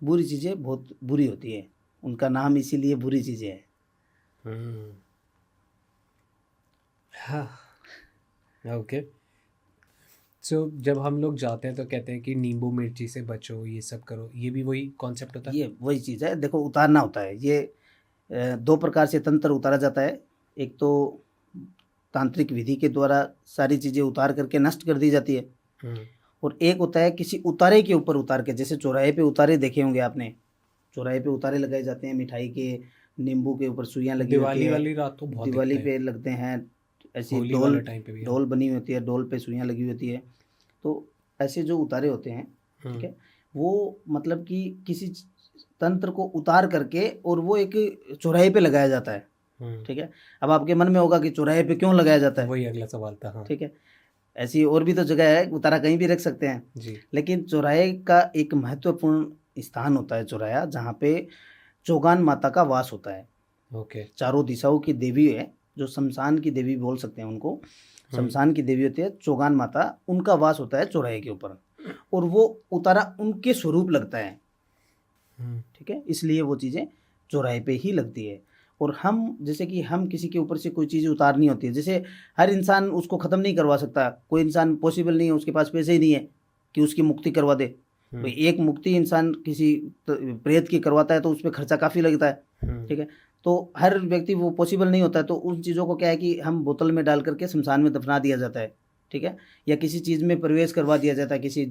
बुरी चीज़ें बहुत बुरी होती है, उनका नाम इसीलिए बुरी चीज़ें है। हाँ। ओके। सो जब हम लोग जाते हैं तो कहते हैं कि नींबू मिर्ची से बचो, ये सब करो, ये भी वही कॉन्सेप्ट होता है? ये वही चीज़ है, देखो उतारना होता है। ये 2 प्रकार से तंत्र उतारा जाता है। एक तो तांत्रिक विधि के द्वारा सारी चीज़ें उतार करके नष्ट कर दी जाती है, और एक होता है किसी उतारे के ऊपर उतार के, जैसे चौराहे पे उतारे देखे होंगे आपने, चौराहे पे उतारे लगाए जाते हैं मिठाई के, नींबू के ऊपर सुइयाँ लगी होती दिवाली है, वाली रात तो बहुत दिवाली दिखते हैं। पे लगते हैं, ऐसी होली वाले डोल टाइम पे भी। डोल बनी होती है, डोल पे सुइयाँ लगी होती है। तो ऐसे जो उतारे होते हैं, ठीक है, वो मतलब कि किसी तंत्र को उतार करके और वो एक चौराहे पे लगाया जाता है, ठीक है। अब आपके मन में होगा कि चौराहे पे क्यों लगाया जाता है, वही अगला सवाल था। हाँ। ठीक है। ऐसी और भी तो जगह है, उतारा कहीं भी रख सकते हैं जी। लेकिन चौराहे का एक महत्वपूर्ण स्थान होता है चौराहा, जहाँ पे चौगान माता का वास होता है। ओके। चारों दिशाओं की देवी है, जो शमशान की देवी बोल सकते हैं उनको, शमशान की देवी होती है चौगान माता, उनका वास होता है चौराहे के ऊपर, और वो उतारा उनके स्वरूप लगता है, ठीक है, इसलिए वो चीज़ें चौराहे पे ही लगती है। और हम जैसे कि हम किसी के ऊपर से कोई चीज़ उतारनी होती है, जैसे हर इंसान उसको ख़त्म नहीं करवा सकता, कोई इंसान पॉसिबल नहीं है, उसके पास पैसे ही नहीं है कि उसकी मुक्ति करवा दे। भाई एक मुक्ति इंसान किसी प्रेत की करवाता है तो उस पर खर्चा काफ़ी लगता है, ठीक है। तो हर व्यक्ति वो पॉसिबल नहीं होता है, तो उन चीज़ों को क्या है कि हम बोतल में डाल करके शमशान में दफना दिया जाता है, ठीक है, या किसी चीज़ में प्रवेश करवा दिया जाता है, किसी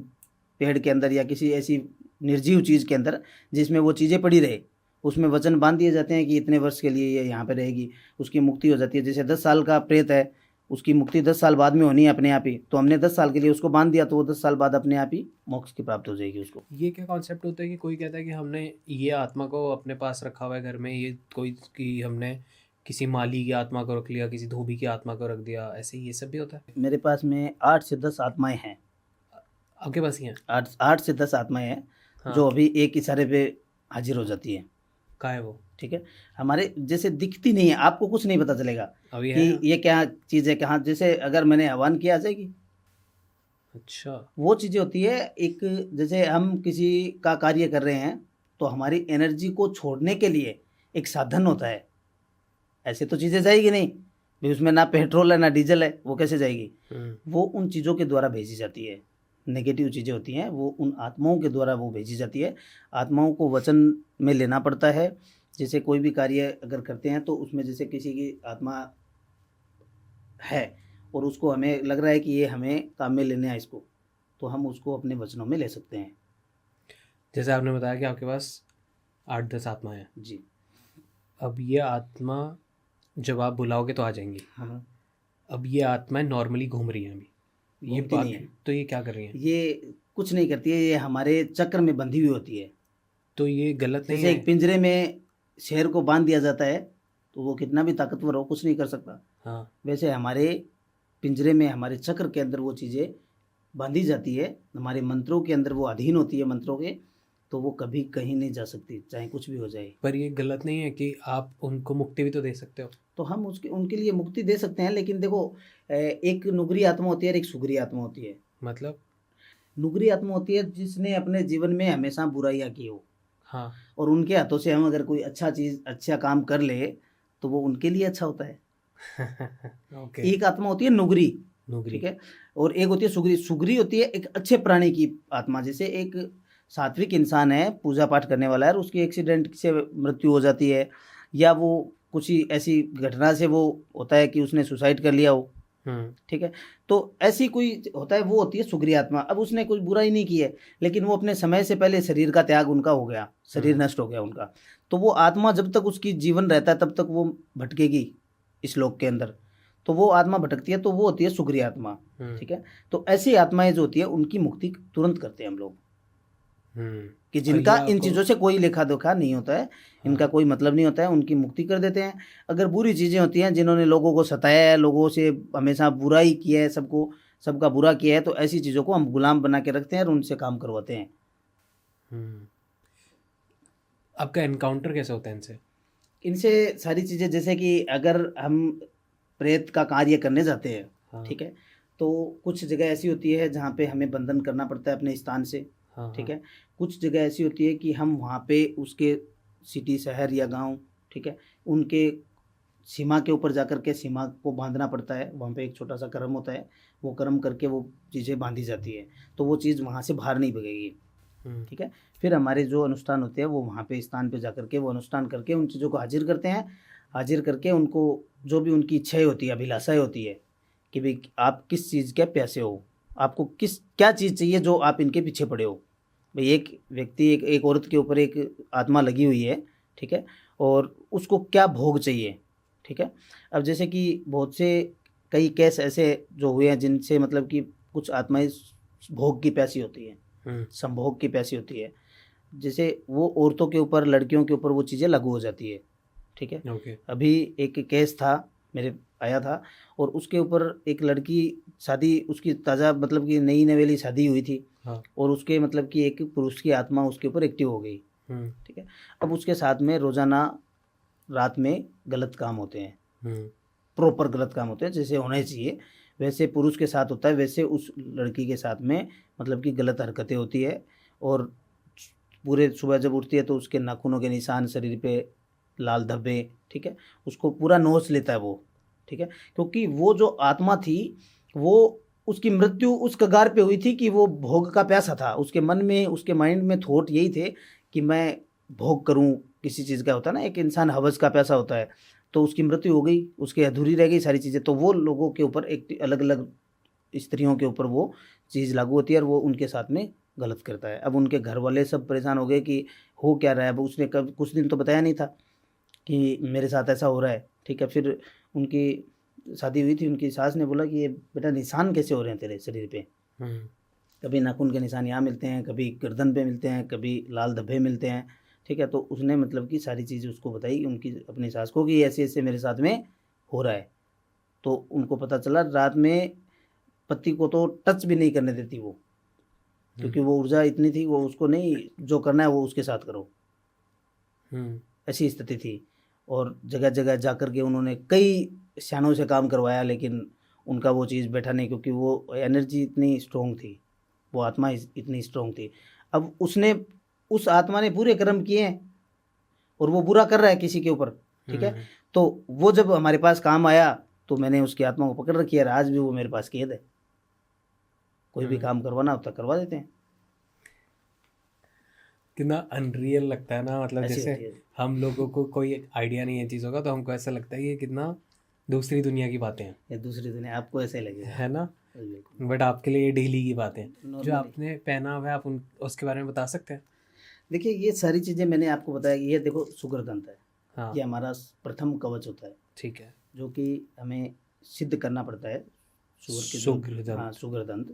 पेड़ के अंदर या किसी ऐसी निर्जीव चीज़ के अंदर जिसमें वो चीज़ें पड़ी रहे, उसमें वचन बांध दिए जाते हैं कि इतने वर्ष के लिए ये यहाँ पे रहेगी, उसकी मुक्ति हो जाती है। जैसे 10 साल का प्रेत है, उसकी मुक्ति 10 साल बाद में होनी है अपने आप ही, तो हमने 10 साल के लिए उसको बांध दिया, तो वो 10 साल बाद अपने आप ही मोक्ष की प्राप्त हो जाएगी उसको। ये क्या कॉन्सेप्ट होता है कि कोई कहता है कि हमने ये आत्मा को अपने पास रखा हुआ है घर में, ये कोई कि हमने किसी माली की आत्मा को रख लिया, किसी धोबी की आत्मा को रख दिया, ऐसे ये सब भी होता है? मेरे पास में 8 से 10 आत्माएं हैं। आपके पास ही हैं? 8 से 10 आत्माएं हैं हाँ। जो अभी एक इशारे पे हाजिर हो जाती है। कहाँ है वो? ठीक है, हमारे जैसे दिखती नहीं है, आपको कुछ नहीं पता चलेगा अभी कि है? ये क्या चीज़ है, कहाँ, जैसे अगर मैंने आह्वान किया आ जाएगी। अच्छा। वो चीज़ें होती है एक, जैसे हम किसी का कार्य कर रहे हैं तो हमारी एनर्जी को छोड़ने के लिए एक साधन होता है। ऐसे तो चीज़ें जाएगी नहीं भी, उसमें ना पेट्रोल है ना डीजल है, वो कैसे जाएगी। वो उन चीज़ों के द्वारा भेजी जाती है। नेगेटिव चीज़ें होती हैं वो उन आत्माओं के द्वारा वो भेजी जाती है। आत्माओं को वचन में लेना पड़ता है। जैसे कोई भी कार्य अगर करते हैं तो उसमें जैसे किसी की आत्मा है और उसको हमें लग रहा है कि ये हमें काम में लेने आए इसको, तो हम उसको अपने वचनों में ले सकते हैं। जैसे आपने बताया कि आपके पास 8-10 आत्माएं हैं। जी अब ये आत्मा जब आप बुलाओगे तो आ जाएंगी। हाँ, अब ये आत्माएं नॉर्मली घूम रही हैं अभी, ये घूमती नहीं बाकी है। तो ये क्या कर रही हैं? ये कुछ नहीं करती है, ये हमारे चक्र में बंधी हुई होती है। तो ये गलत नहीं जैसे एक है? पिंजरे में शेर को बांध दिया जाता है तो वो कितना भी ताकतवर हो कुछ नहीं कर सकता, हाँ। वैसे हमारे पिंजरे में हमारे चक्र के अंदर वो चीज़ें बांधी जाती है, हमारे मंत्रों के अंदर वो अधीन होती है मंत्रों के, तो वो कभी कहीं नहीं जा सकती चाहे कुछ भी हो जाए। पर ये गलत नहीं है कि आप उनको मुक्ति भी तो दे सकते हो? तो हम उसके उनके लिए मुक्ति दे सकते हैं, लेकिन देखो एक नुगरी आत्मा होती है और एक सुगरी आत्मा होती है। मतलब? नुगरी आत्मा होती है जिसने अपने जीवन में हमेशा बुराइयाँ की हो, हाँ। और उनके हाथों से हम अगर कोई अच्छा चीज़ अच्छा काम कर ले तो वो उनके लिए अच्छा होता है। ओके। एक आत्मा होती है नुगरी, नुगरी। ठीक है, और एक होती है सुगरी। सुगरी होती है एक अच्छे प्राणी की आत्मा। जैसे एक सात्विक इंसान है, पूजा पाठ करने वाला है, और उसकी एक्सीडेंट से मृत्यु हो जाती है, या वो कुछ ही ऐसी घटना से वो होता है कि उसने सुसाइड कर लिया हो, ठीक है, तो ऐसी कोई होता है, वो होती है सुगरी आत्मा। अब उसने कुछ बुरा ही नहीं की है, लेकिन वो अपने समय से पहले शरीर का त्याग उनका हो गया, शरीर नष्ट हो गया उनका, तो वो आत्मा जब तक उसकी जीवन रहता है तब तक वो भटकेगी इस लोक के अंदर, तो वो आत्मा भटकती है, तो वो होती है सुगरी आत्मा। ठीक है, तो ऐसी आत्माएं जो होती है उनकी मुक्ति तुरंत करते हैं हम लोग, कि जिनका इन चीज़ों से कोई लेखा जोखा नहीं होता है, इनका कोई मतलब नहीं होता है, उनकी मुक्ति कर देते हैं। अगर बुरी चीज़ें होती हैं, जिन्होंने लोगों को सताया है, लोगों से हमेशा बुराई किया है, सबका बुरा किया है, तो ऐसी चीज़ों को हम गुलाम बना के रखते हैं और उनसे काम करवाते हैं। आपका एनकाउंटर कैसे होता है इनसे? इनसे सारी चीज़ें, जैसे कि अगर हम प्रेत का कार्य करने जाते हैं, हाँ। ठीक है, तो कुछ जगह ऐसी होती है जहाँ पे हमें बंधन करना पड़ता है अपने स्थान से, हाँ, ठीक है, कुछ जगह ऐसी होती है कि हम वहाँ पे उसके सिटी शहर या गांव, ठीक है, उनके सीमा के ऊपर जाकर के सीमा को बांधना पड़ता है। वहाँ पे एक छोटा सा कर्म होता है, वो कर्म करके वो चीज़ें बांधी जाती है, तो वो चीज़ वहाँ से बाहर नहीं भगेगी, ठीक है। फिर हमारे जो अनुष्ठान होते हैं वो वहाँ पे स्थान पे जाकर के वो अनुष्ठान करके उन चीज़ों को हाजिर करते हैं। हाजिर करके उनको जो भी उनकी इच्छाएं होती है, अभिलाषाएं होती है कि भाई आप किस चीज़ के प्यासे हो, आपको क्या चीज़ चाहिए जो आप इनके पीछे पड़े हो। भाई एक व्यक्ति एक औरत के ऊपर एक आत्मा लगी हुई है, ठीक है, और उसको क्या भोग चाहिए, ठीक है। अब जैसे कि बहुत से कई केस ऐसे जो हुए हैं जिनसे मतलब कि कुछ आत्माएं भोग की प्यासी होती हैं, संभोग की प्यासी होती है, जैसे वो औरतों के ऊपर, लड़कियों के ऊपर वो चीज़ें लागू हो जाती है, ठीक है। ओके। अभी एक केस था मेरे आया था, और उसके ऊपर एक लड़की शादी, उसकी ताज़ा मतलब कि नई नवेली शादी हुई थी, हाँ। और उसके मतलब कि एक पुरुष की आत्मा उसके ऊपर एक्टिव हो गई, ठीक है। अब उसके साथ में रोज़ाना रात में गलत काम होते हैं, प्रॉपर गलत काम होते हैं, जैसे होने चाहिए वैसे पुरुष के साथ होता है, वैसे उस लड़की के साथ में मतलब कि गलत हरकतें होती है। और पूरे सुबह जब उठती है तो उसके नाखूनों के निशान, शरीर पे लाल धब्बे, ठीक है, उसको पूरा नोच लेता है वो, ठीक है, क्योंकि वो जो आत्मा थी वो उसकी मृत्यु उस कगार पे हुई थी कि वो भोग का प्यासा था, उसके मन में, उसके माइंड में थॉट यही थे कि मैं भोग करूं किसी चीज़ का। होता है ना, एक इंसान हवस का प्यासा होता है, तो उसकी मृत्यु हो गई, उसकी अधूरी रह गई सारी चीज़ें, तो वो लोगों के ऊपर एक अलग अलग स्त्रियों के ऊपर वो चीज़ लागू होती है और वो उनके साथ में गलत करता है। अब उनके घर वाले सब परेशान हो गए कि हो क्या रहा है। अब उसने कब कुछ दिन तो बताया नहीं था कि मेरे साथ ऐसा हो रहा है, ठीक है। फिर उनकी शादी हुई थी, उनकी सास ने बोला कि ये बेटा निशान कैसे हो रहे हैं तेरे शरीर पे, कभी नाखून के निशान यहाँ मिलते हैं, कभी गर्दन पे मिलते हैं, कभी लाल धब्बे मिलते हैं, ठीक है। तो उसने मतलब कि सारी चीज़ उसको बताई उनकी अपनी सास को कि ऐसे ऐसे मेरे साथ में हो रहा है। तो उनको पता चला, रात में पति को तो टच भी नहीं करने देती वो, क्योंकि वो ऊर्जा इतनी थी, वो उसको नहीं, जो करना है वो उसके साथ करो, ऐसी स्थिति थी। और जगह जगह जा कर के उन्होंने कई सैनों से काम करवाया, लेकिन उनका वो चीज़ बैठा नहीं, क्योंकि वो एनर्जी इतनी स्ट्रॉन्ग थी, वो आत्मा इतनी स्ट्रॉन्ग थी। अब उसने, उस आत्मा ने पूरे कर्म किए हैं और वो बुरा कर रहा है किसी के ऊपर, ठीक है। तो वो जब हमारे पास काम आया तो मैंने उसकी आत्मा को पकड़ रखी है, आज भी वो मेरे पास कैद है। कोई भी काम करवाना होता करवा देते हैं। कितना अनरियल लगता है ना, मतलब ऐसी जैसे होती है। हम लोगों को कोई आइडिया नहीं है चीज़ों का, तो हमको ऐसा लगता है कि ये कितना दूसरी दुनिया की बातें हैं, ये दूसरी दुनिया, आपको ऐसे लगेगा। है ना। बिल्कुल। बट आपके लिए ये डेली की बातें हैं। जो Normally। आपने पहना हुआ है, आप उसके बारे में बता सकते हैं? देखिए, ये सारी चीज़ें मैंने आपको बताया कि ये देखो सुग्रदंत है, हाँ, ये हमारा प्रथम कवच होता है, ठीक है। जो कि हमें सिद्ध करना पड़ता है। शुगर के सुग्रदंत। हाँ, सुग्रदंत,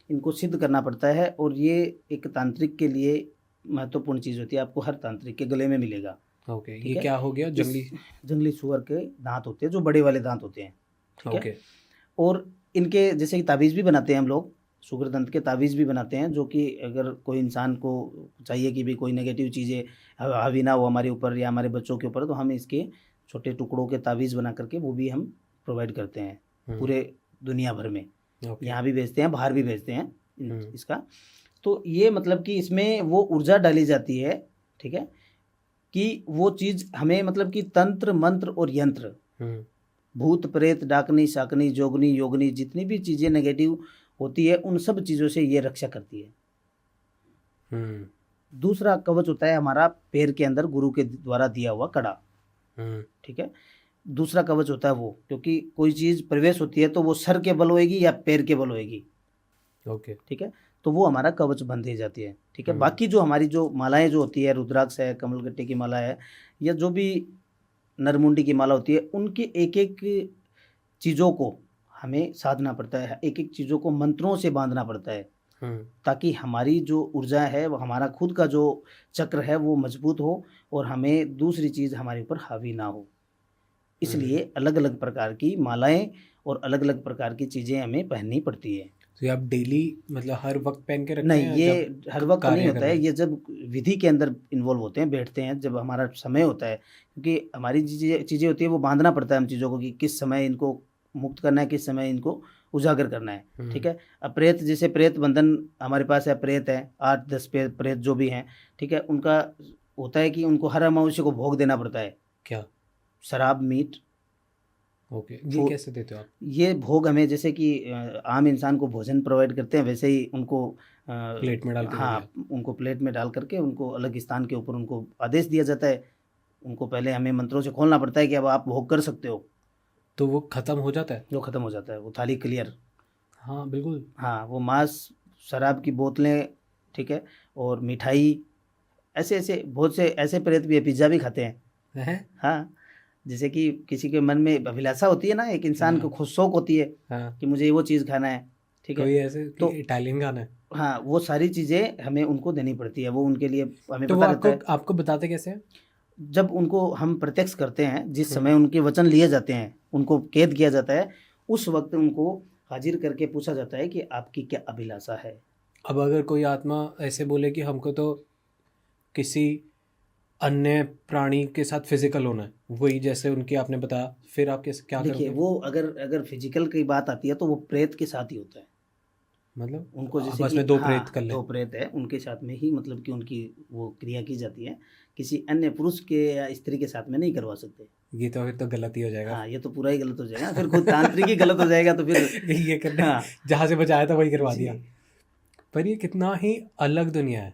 इनको सिद्ध करना पड़ता है। और ये एक तांत्रिक के लिए महत्वपूर्ण चीज़ होती है, आपको हर तांत्रिक के गले में मिलेगा। ओके, ठीक ये है? क्या हो गया? जंगली सुअर के दांत होते हैं, जो बड़े वाले दांत होते हैं, ठीक है। ओके। और इनके जैसे कि ताबीज़ भी बनाते हैं हम लोग, सुग्रदंत के ताबीज़ भी बनाते हैं, जो कि अगर कोई इंसान को चाहिए कि भी कोई नेगेटिव चीज़ें हावी ना हो हमारे ऊपर या हमारे बच्चों के ऊपर, तो हम इसके छोटे टुकड़ों के ताबीज़ बना करके वो भी हम प्रोवाइड करते हैं पूरे दुनिया भर में। ओके। यहाँ भी भेजते हैं, बाहर भी भेजते हैं हम्म। इसका। तो ये मतलब कि इसमें वो ऊर्जा डाली जाती है, ठीक है, कि वो चीज़ हमें मतलब कि तंत्र मंत्र और यंत्र, भूत प्रेत डाकनी शाकनी जोगनी योगनी, जितनी भी चीज़ें नेगेटिव होती है उन सब चीज़ों से ये रक्षा करती है। दूसरा कवच होता है हमारा पैर के अंदर गुरु के द्वारा दिया हुआ कड़ा, ठीक है। दूसरा कवच होता है वो, क्योंकि कोई चीज़ प्रवेश होती है तो वो सर के बल होएगी या पैर के बल होएगी, ओके। ठीक है। तो वो हमारा कवच बंध दी जाती है, ठीक है। बाकी जो हमारी जो मालाएं जो होती है, रुद्राक्ष है, कमलगट्टे की माला है, या जो भी नरमुंडी की माला होती है, उनके एक एक चीज़ों को हमें साधना पड़ता है, एक एक चीज़ों को मंत्रों से बांधना पड़ता है, ताकि हमारी जो ऊर्जा है, वो हमारा खुद का जो चक्र है वो मजबूत हो और हमें दूसरी चीज़ हमारे ऊपर हावी ना हो। इसलिए अलग अलग प्रकार की मालाएं और अलग अलग प्रकार की चीज़ें हमें पहननी पड़ती है। तो ये आप डेली मतलब हर वक्त पहन के रखते नहीं, हैं? ये जब हर वक्त नहीं कार्य होता है, करना? ये जब विधि के अंदर इन्वॉल्व होते हैं, बैठते हैं, जब हमारा समय होता है, क्योंकि हमारी चीज़ें होती है वो बांधना पड़ता है हम चीज़ों को, कि किस समय इनको मुक्त करना है, किस समय इनको उजागर करना है, ठीक है। अब प्रेत, जैसे प्रेत बंधन हमारे पास है, प्रेत है 8-10 प्रेत जो भी हैं, ठीक है, उनका होता है कि उनको हर अमावस्या को भोग देना पड़ता है। क्या? शराब, मीट। ओके, ये कैसे देते हो आप? ये भोग हमें जैसे कि आम इंसान को भोजन प्रोवाइड करते हैं, वैसे ही उनको प्लेट में डाल के? हाँ, उनको प्लेट में डाल करके उनको अलग स्थान के ऊपर उनको आदेश दिया जाता है। उनको पहले हमें मंत्रों से खोलना पड़ता है कि अब आप भोग कर सकते हो, तो वो ख़त्म हो जाता है? जो ख़त्म हो जाता है, वो थाली क्लियर। हाँ बिल्कुल। हाँ, वो मांस, शराब की बोतलें, ठीक है, और मिठाई, ऐसे ऐसे बहुत से ऐसे प्रेत भी है, पिज्ज़ा भी खाते हैं। हाँ, जैसे कि किसी के मन में अभिलाषा होती है ना, एक इंसान को खुद शौक होती है कि मुझे वो चीज़ खाना है, ठीक है, कोई ऐसे तो इटालियन खाना है। हाँ, वो सारी चीज़ें हमें उनको देनी पड़ती है, वो उनके लिए हमें तो वो पता रहता है। आपको बताते कैसे हैं? जब उनको हम प्रत्यक्ष करते हैं, जिस समय उनके वचन लिए जाते हैं, उनको कैद किया जाता है, उस वक्त उनको हाजिर करके पूछा जाता है कि आपकी क्या अभिलाषा है। अब अगर कोई आत्मा ऐसे बोले कि हमको तो किसी अन्य प्राणी के साथ फिजिकल होना है, वही जैसे उनकी आपने बताया, फिर आप कैसे क्या देखिए, करोगे? वो अगर फिजिकल की बात आती है तो वो प्रेत के साथ ही होता है। मतलब उनको जैसे आपस कि में दो हाँ, प्रेत कर ले? 2 प्रेत है, उनके साथ में ही मतलब कि उनकी वो क्रिया की जाती है, किसी अन्य पुरुष के या स्त्री के साथ में नहीं करवा सकते। ये तो फिर तो गलत ही हो जाएगा। हाँ, ये तो पूरा ही गलत हो जाएगा, फिर खुद तांत्रिक ही गलत हो जाएगा, तो फिर ये करना, हाँ, जहाँ से बचाया था वही करवा जी, दिया। पर ये कितना ही अलग दुनिया है।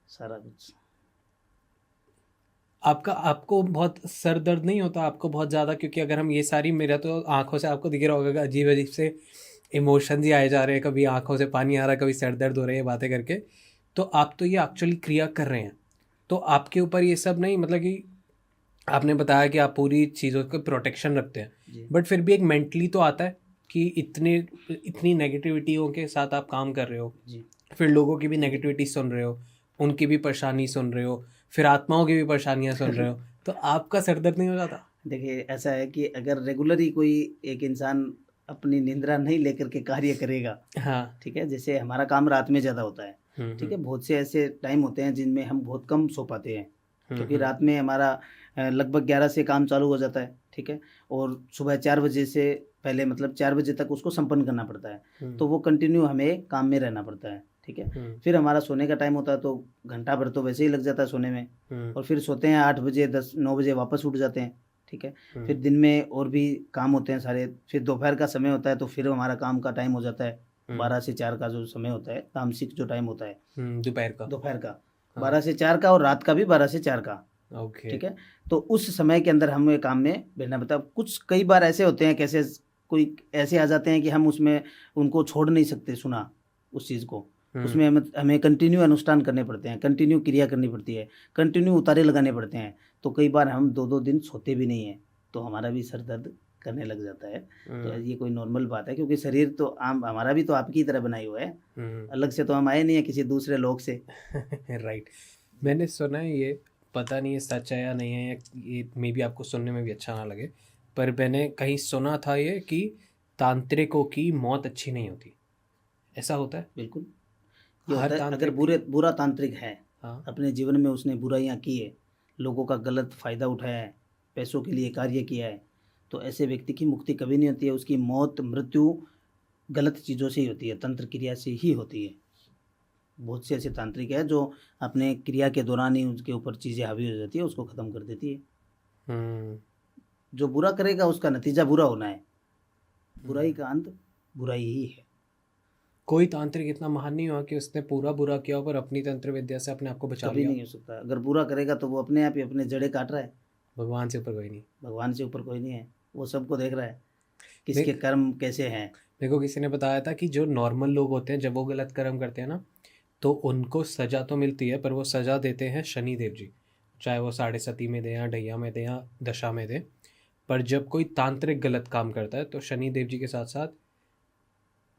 सारा कुछ। आपको बहुत सर दर्द नहीं होता आपको बहुत ज़्यादा? क्योंकि अगर हम ये सारी, मेरा तो आंखों से आपको दिख रहा होगा, अजीब अजीब से इमोशंस ही आए जा रहे हैं, कभी आंखों से पानी आ रहा है, कभी सर दर्द हो रही है बातें करके। तो आप तो ये एक्चुअली क्रिया कर रहे हैं, तो आपके ऊपर ये सब नहीं, मतलब कि आपने बताया कि आप पूरी चीज़ों का प्रोटेक्शन रखते हैं, बट फिर भी एक मेंटली तो आता है कि इतनी नेगेटिविटियों के साथ आप काम कर रहे हो, फिर लोगों की भी नेगेटिविटी सुन रहे हो, उनकी भी परेशानी सुन रहे हो, फिर आत्माओं की भी परेशानियां सुन रहे हो, तो आपका सर दर्द नहीं हो जाता? देखिए, ऐसा है कि अगर रेगुलर ही कोई एक इंसान अपनी निंद्रा नहीं लेकर के कार्य करेगा, हाँ, ठीक है, जैसे हमारा काम रात में ज़्यादा होता है, ठीक है। बहुत से ऐसे टाइम होते हैं जिनमें हम बहुत कम सो पाते हैं, क्योंकि हम्म, रात में हमारा लगभग 11 से काम चालू हो जाता है, ठीक है, और सुबह 4 बजे से पहले मतलब 4 बजे तक उसको संपन्न करना पड़ता है, तो वो कंटिन्यू हमें काम में रहना पड़ता है, ठीक है। फिर हमारा सोने का टाइम होता है तो घंटा भर तो वैसे ही लग जाता है सोने में, और फिर सोते हैं 8 बजे 9 बजे वापस उठ जाते हैं, ठीक है। फिर दिन में और भी काम होते हैं सारे, फिर दोपहर का समय होता है तो फिर हमारा काम का टाइम हो जाता है 12 से 4 का जो समय होता है, तामसिक जो टाइम होता है दोपहर का 12 से 4 का, और रात का भी 12 से 4 का, ओके। ठीक है। तो उस समय के अंदर हमें काम में बैठना पड़ता है। कुछ कई बार ऐसे होते हैं, कैसे कोई ऐसे आ जाते हैं कि हम उसमें उनको छोड़ नहीं सकते सुना उस चीज़ को, उसमें हमें कंटिन्यू अनुष्ठान करने पड़ते हैं, कंटिन्यू क्रिया करनी पड़ती है, कंटिन्यू उतारे लगाने पड़ते हैं, तो कई बार हम 2-2 दिन सोते भी नहीं हैं, तो हमारा भी सर दर्द करने लग जाता है। तो ये कोई नॉर्मल बात है, क्योंकि शरीर तो आम हमारा भी तो आपकी तरह बनाई हुआ है, अलग से तो हम आए नहीं है किसी दूसरे लोग से। राइट। मैंने सुना है, ये पता नहीं है सच है या नहीं है, या ये मे बी आपको सुनने में भी अच्छा ना लगे, पर मैंने कहीं सुना था ये कि तांत्रिकों की मौत अच्छी नहीं होती। ऐसा होता है? बिल्कुल ये हर होता है। अगर तांत्रिक बुरा तांत्रिक है, हाँ। अपने जीवन में उसने बुराइयां की है, लोगों का गलत फायदा उठाया है, पैसों के लिए कार्य किया है, तो ऐसे व्यक्ति की मुक्ति कभी नहीं होती है। उसकी मौत मृत्यु गलत चीज़ों से ही होती है, तंत्र क्रिया से ही होती है। बहुत से ऐसे तांत्रिक है जो अपने क्रिया के दौरान ही उसके ऊपर चीज़ें हावी हो जाती है, उसको ख़त्म कर देती है। हम्म जो बुरा करेगा उसका नतीजा बुरा होना है, बुराई का अंत बुराई ही है। कोई तांत्रिक इतना महान नहीं हुआ कि उसने पूरा बुरा किया हो, पर अपनी तंत्र विद्या से अपने आप को बचा कभी लिया। नहीं हो सकता। अगर बुरा करेगा तो वो अपने आप ही अपने जड़े काट रहा है, भगवान से ऊपर कोई नहीं। भगवान से ऊपर कोई नहीं है, वो सबको देख रहा है किसके कर्म कैसे हैं। मेरे को किसी ने बताया था कि जो नॉर्मल लोग होते हैं जब वो गलत कर्म करते हैं ना, तो उनको सज़ा तो मिलती है, पर वो सज़ा देते हैं शनि देव जी, चाहे वो 7.5 में दे या ढैया में दे या दशा में दे। पर जब कोई तांत्रिक गलत काम करता है तो शनि देव जी के साथ साथ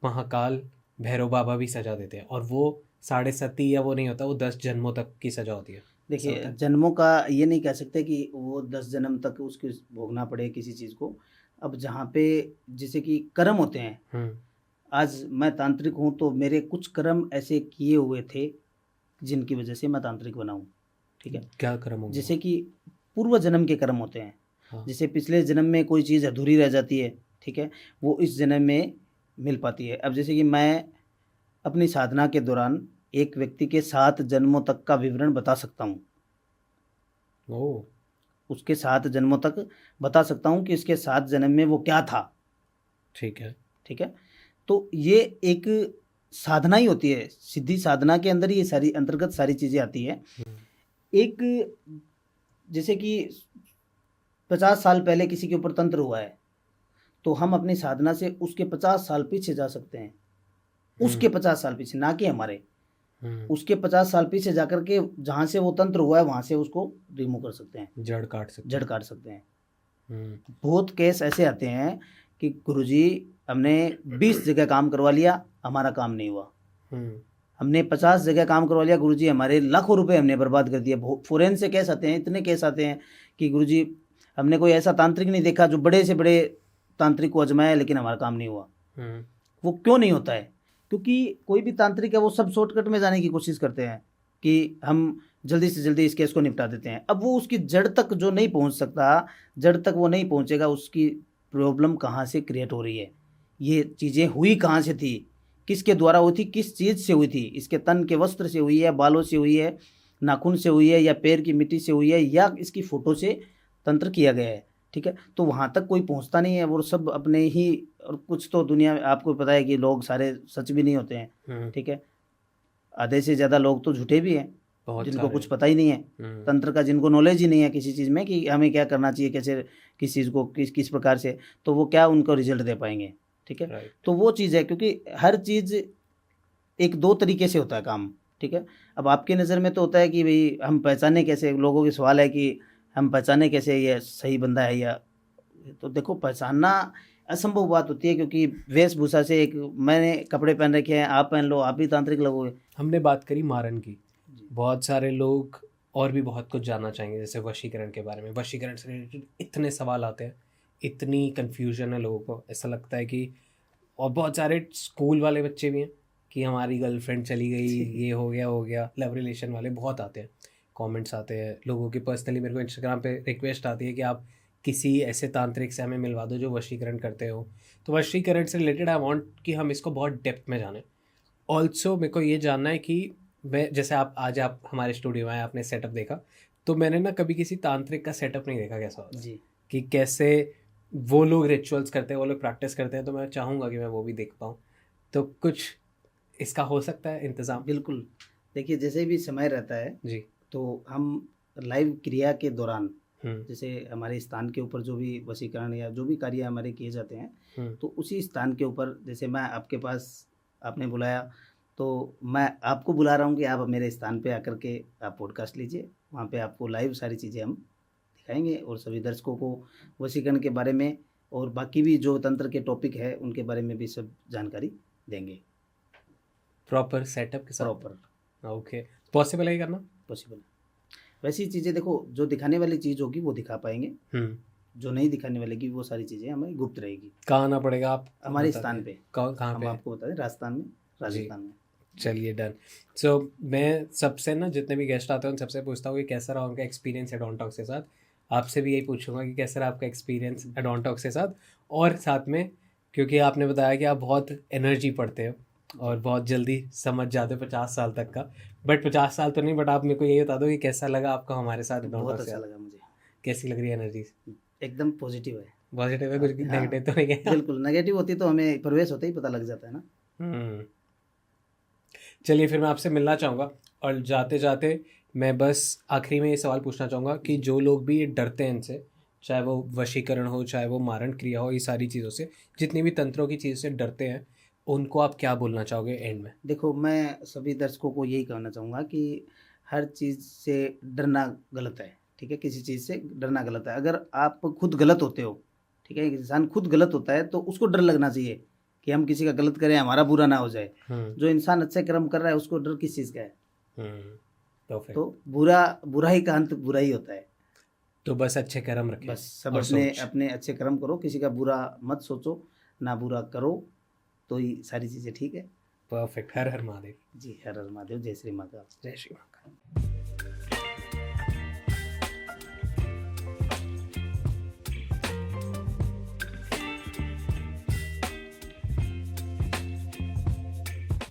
महाकाल भैरव बाबा भी सज़ा देते हैं, और वो 7.5 या वो नहीं होता, वो 10 जन्मों तक की सज़ा होती है। देखिए जन्मों का ये नहीं कह सकते कि वो 10 जन्म तक उसको भोगना पड़े किसी चीज़ को। अब जहाँ पे जैसे कि कर्म होते हैं, आज मैं तांत्रिक हूँ तो मेरे कुछ कर्म ऐसे किए हुए थे जिनकी वजह से मैं तांत्रिक बना हूँ, ठीक है। क्या कर्म होंगे? जैसे कि पूर्व जन्म के कर्म होते हैं, हाँ। जैसे पिछले जन्म में कोई चीज़ अधूरी रह जाती है, ठीक है, वो इस जन्म में मिल पाती है। अब जैसे कि मैं अपनी साधना के दौरान एक व्यक्ति के 7 जन्मों तक का विवरण बता सकता हूँ, ओह, उसके 7 जन्मों तक बता सकता हूँ कि इसके 7 जन्म में वो क्या था, ठीक है। ठीक है। तो ये एक साधना ही होती है, सिद्धि साधना के अंदर ये सारी अंतर्गत सारी चीज़ें आती है। एक जैसे कि 50 साल पहले किसी के ऊपर तंत्र हुआ है, तो हम अपनी साधना से उसके 50 साल पीछे जा सकते हैं, उसके 50 साल पीछे, ना कि हमारे, उसके 50 साल पीछे जाकर के जहाँ से वो तंत्र हुआ है वहाँ से उसको रिमूव कर सकते हैं, जड़ काट सकते हैं। हैं। बहुत केस ऐसे आते हैं कि गुरुजी हमने 20 जगह काम करवा लिया, हमारा काम नहीं हुआ, हमने 50 जगह काम करवा लिया गुरुजी, हमारे लाखों रुपए हमने बर्बाद कर दिए। फॉरेन से केस आते हैं, इतने केस आते हैं कि गुरुजी हमने कोई ऐसा तांत्रिक नहीं देखा जो बड़े से बड़े तांत्रिक को आजमाया लेकिन हमारा काम नहीं हुआ। वो क्यों नहीं होता है? क्योंकि कोई भी तांत्रिक है वो सब शॉर्टकट में जाने की कोशिश करते हैं कि हम जल्दी से जल्दी इस केस को निपटा देते हैं। अब वो उसकी जड़ तक जो नहीं पहुंच सकता, जड़ तक वो नहीं पहुंचेगा, उसकी प्रॉब्लम कहाँ से क्रिएट हो रही है, ये चीज़ें हुई कहाँ से थी, किसके द्वारा हुई थी, किस चीज़ से हुई थी, इसके तन के वस्त्र से हुई है, बालों से हुई है, नाखून से हुई है, या पैर की मिट्टी से हुई है, या इसकी फ़ोटो से तंत्र किया गया है, ठीक है। तो वहाँ तक कोई पहुँचता नहीं है, वो सब अपने ही, और कुछ तो दुनिया में आपको पता है कि लोग सारे सच भी नहीं होते हैं, ठीक है। आधे से ज़्यादा लोग तो झूठे भी हैं, जिनको कुछ पता ही नहीं है तंत्र का, जिनको नॉलेज ही नहीं है किसी चीज़ में कि हमें क्या करना चाहिए, कैसे किस चीज़ को किस प्रकार से, तो वो क्या उनको रिजल्ट दे पाएंगे, ठीक है। तो वो चीज़ है, क्योंकि हर चीज़ एक दो तरीके से होता है काम, ठीक है। अब आपकी नज़र में तो होता है कि भाई हम पहचाने कैसे, लोगों के सवाल है कि हम पहचाने कैसे ये सही बंदा है या, तो देखो पहचानना असंभव बात होती है, क्योंकि वेशभूषा से, एक मैंने कपड़े पहन रखे हैं, आप पहन लो, आप भी तांत्रिक लगोगे। हमने बात करी मारन की, बहुत सारे लोग और भी बहुत कुछ जानना चाहेंगे, जैसे वशीकरण के बारे में। वशीकरण से रिलेटेड इतने सवाल आते हैं, इतनी कन्फ्यूजन है लोगों को, ऐसा लगता है कि, और बहुत सारे स्कूल वाले बच्चे भी हैं कि हमारी गर्लफ्रेंड चली गई, ये हो गया। लव रिलेशन वाले बहुत आते हैं, कमेंट्स आते हैं लोगों के। पर्सनली मेरे को इंस्टाग्राम पे रिक्वेस्ट आती है कि आप किसी ऐसे तांत्रिक से हमें मिलवा दो जो वशीकरण करते हो। तो वशीकरण से रिलेटेड आई वांट कि हम इसको बहुत डेप्थ में जानें। ऑल्सो मेरे को ये जानना है कि मैं, जैसे आप हमारे स्टूडियो में आए, आपने सेटअप देखा, तो मैंने ना कभी किसी तांत्रिक का सेटअप नहीं देखा कैसा होता है, जी कि कैसे वो लोग रिचुअल्स करते हैं, वो लोग प्रैक्टिस करते हैं। तो मैं चाहूँगा कि मैं वो भी देख पाऊँ। तो कुछ इसका हो सकता है इंतज़ाम? बिल्कुल। देखिए जैसे भी समय रहता है जी। तो हम लाइव क्रिया के दौरान, हम्म जैसे हमारे स्थान के ऊपर जो भी वशीकरण या जो भी कार्य हमारे किए जाते हैं, हम्म तो उसी स्थान के ऊपर, जैसे मैं आपके पास, आपने बुलाया तो मैं आपको बुला रहा हूँ कि आप मेरे स्थान पे आकर के आप पॉडकास्ट लीजिए। वहाँ पे आपको लाइव सारी चीज़ें हम दिखाएंगे और सभी दर्शकों को वशीकरण के बारे में और बाकी भी जो तंत्र के टॉपिक है उनके बारे में भी सब जानकारी देंगे। प्रॉपर सेटअप के साथ? प्रॉपर ओके, पॉसिबल है ये करना? पॉसिबल। वैसी चीज़ें देखो, जो दिखाने वाली चीज़ होगी वो दिखा पाएंगे, जो नहीं दिखाने वाले की वो सारी चीज़ें हमारी गुप्त रहेगी। कहाँ आना पड़ेगा आप हमारे बता स्थान दें। पे। कहाँ हम पे? आपको बता दें, राजस्थान में, राजस्थान में। चलिए डन। सो मैं सबसे ना, जितने भी गेस्ट आते हैं उन सबसे पूछता हूँ कि कैसा रहा उनका एक्सपीरियंस एडोनटॉक्स के साथ। आपसे भी यही पूछूंगा कि कैसा रहा आपका एक्सपीरियंस एडोनटॉक्स के साथ। और साथ में, क्योंकि आपने बताया कि आप बहुत एनर्जी पढ़ते हो और बहुत जल्दी समझ जाते हो 50 साल तक का, बट 50 साल तो नहीं, बट आप मेरे को ये बता दो कि कैसा लगा आपको हमारे साथ बहुत एडोनटॉक्स अच्छा के साथ? लगा मुझे। कैसी लग रही है एनर्जी? एकदम पॉजिटिव है। पॉजिटिव है, कुछ हाँ, नेगेटिव तो नहीं है? बिल्कुल। नेगेटिव होती तो हमें प्रवेश होते ही पता लग जाता है ना। चलिए फिर मैं आपसे मिलना चाहूँगा। और जाते जाते मैं बस आखिरी में ये सवाल पूछना चाहूँगा कि जो लोग भी डरते हैं इनसे, चाहे वो वशीकरण हो, चाहे वो मारण क्रिया हो, ये सारी चीज़ों से, जितनी भी तंत्रों की चीज़ से डरते हैं, उनको आप क्या बोलना चाहोगे एंड में? देखो, मैं सभी दर्शकों को यही कहना चाहूँगा कि हर चीज़ से डरना गलत है, ठीक है। किसी चीज़ से डरना गलत है। अगर आप खुद गलत होते हो, ठीक है, एक इंसान खुद गलत होता है तो उसको डर लगना चाहिए कि हम किसी का गलत करें, हमारा बुरा ना हो जाए। जो इंसान अच्छे कर्म कर रहा है उसको डर किस चीज़ का है? तो बुराई का अंत बुरा ही होता है। तो बस अच्छे कर्म रखें, बस सब और अपने सोच। अपने अच्छे कर्म करो, किसी का बुरा मत सोचो, ना बुरा करो, तो ये सारी चीज़ें ठीक है। परफेक्ट। हर हर महादेव। जी, हर हर महादेव। जय श्री महाकाल। जय श्री महाकाल।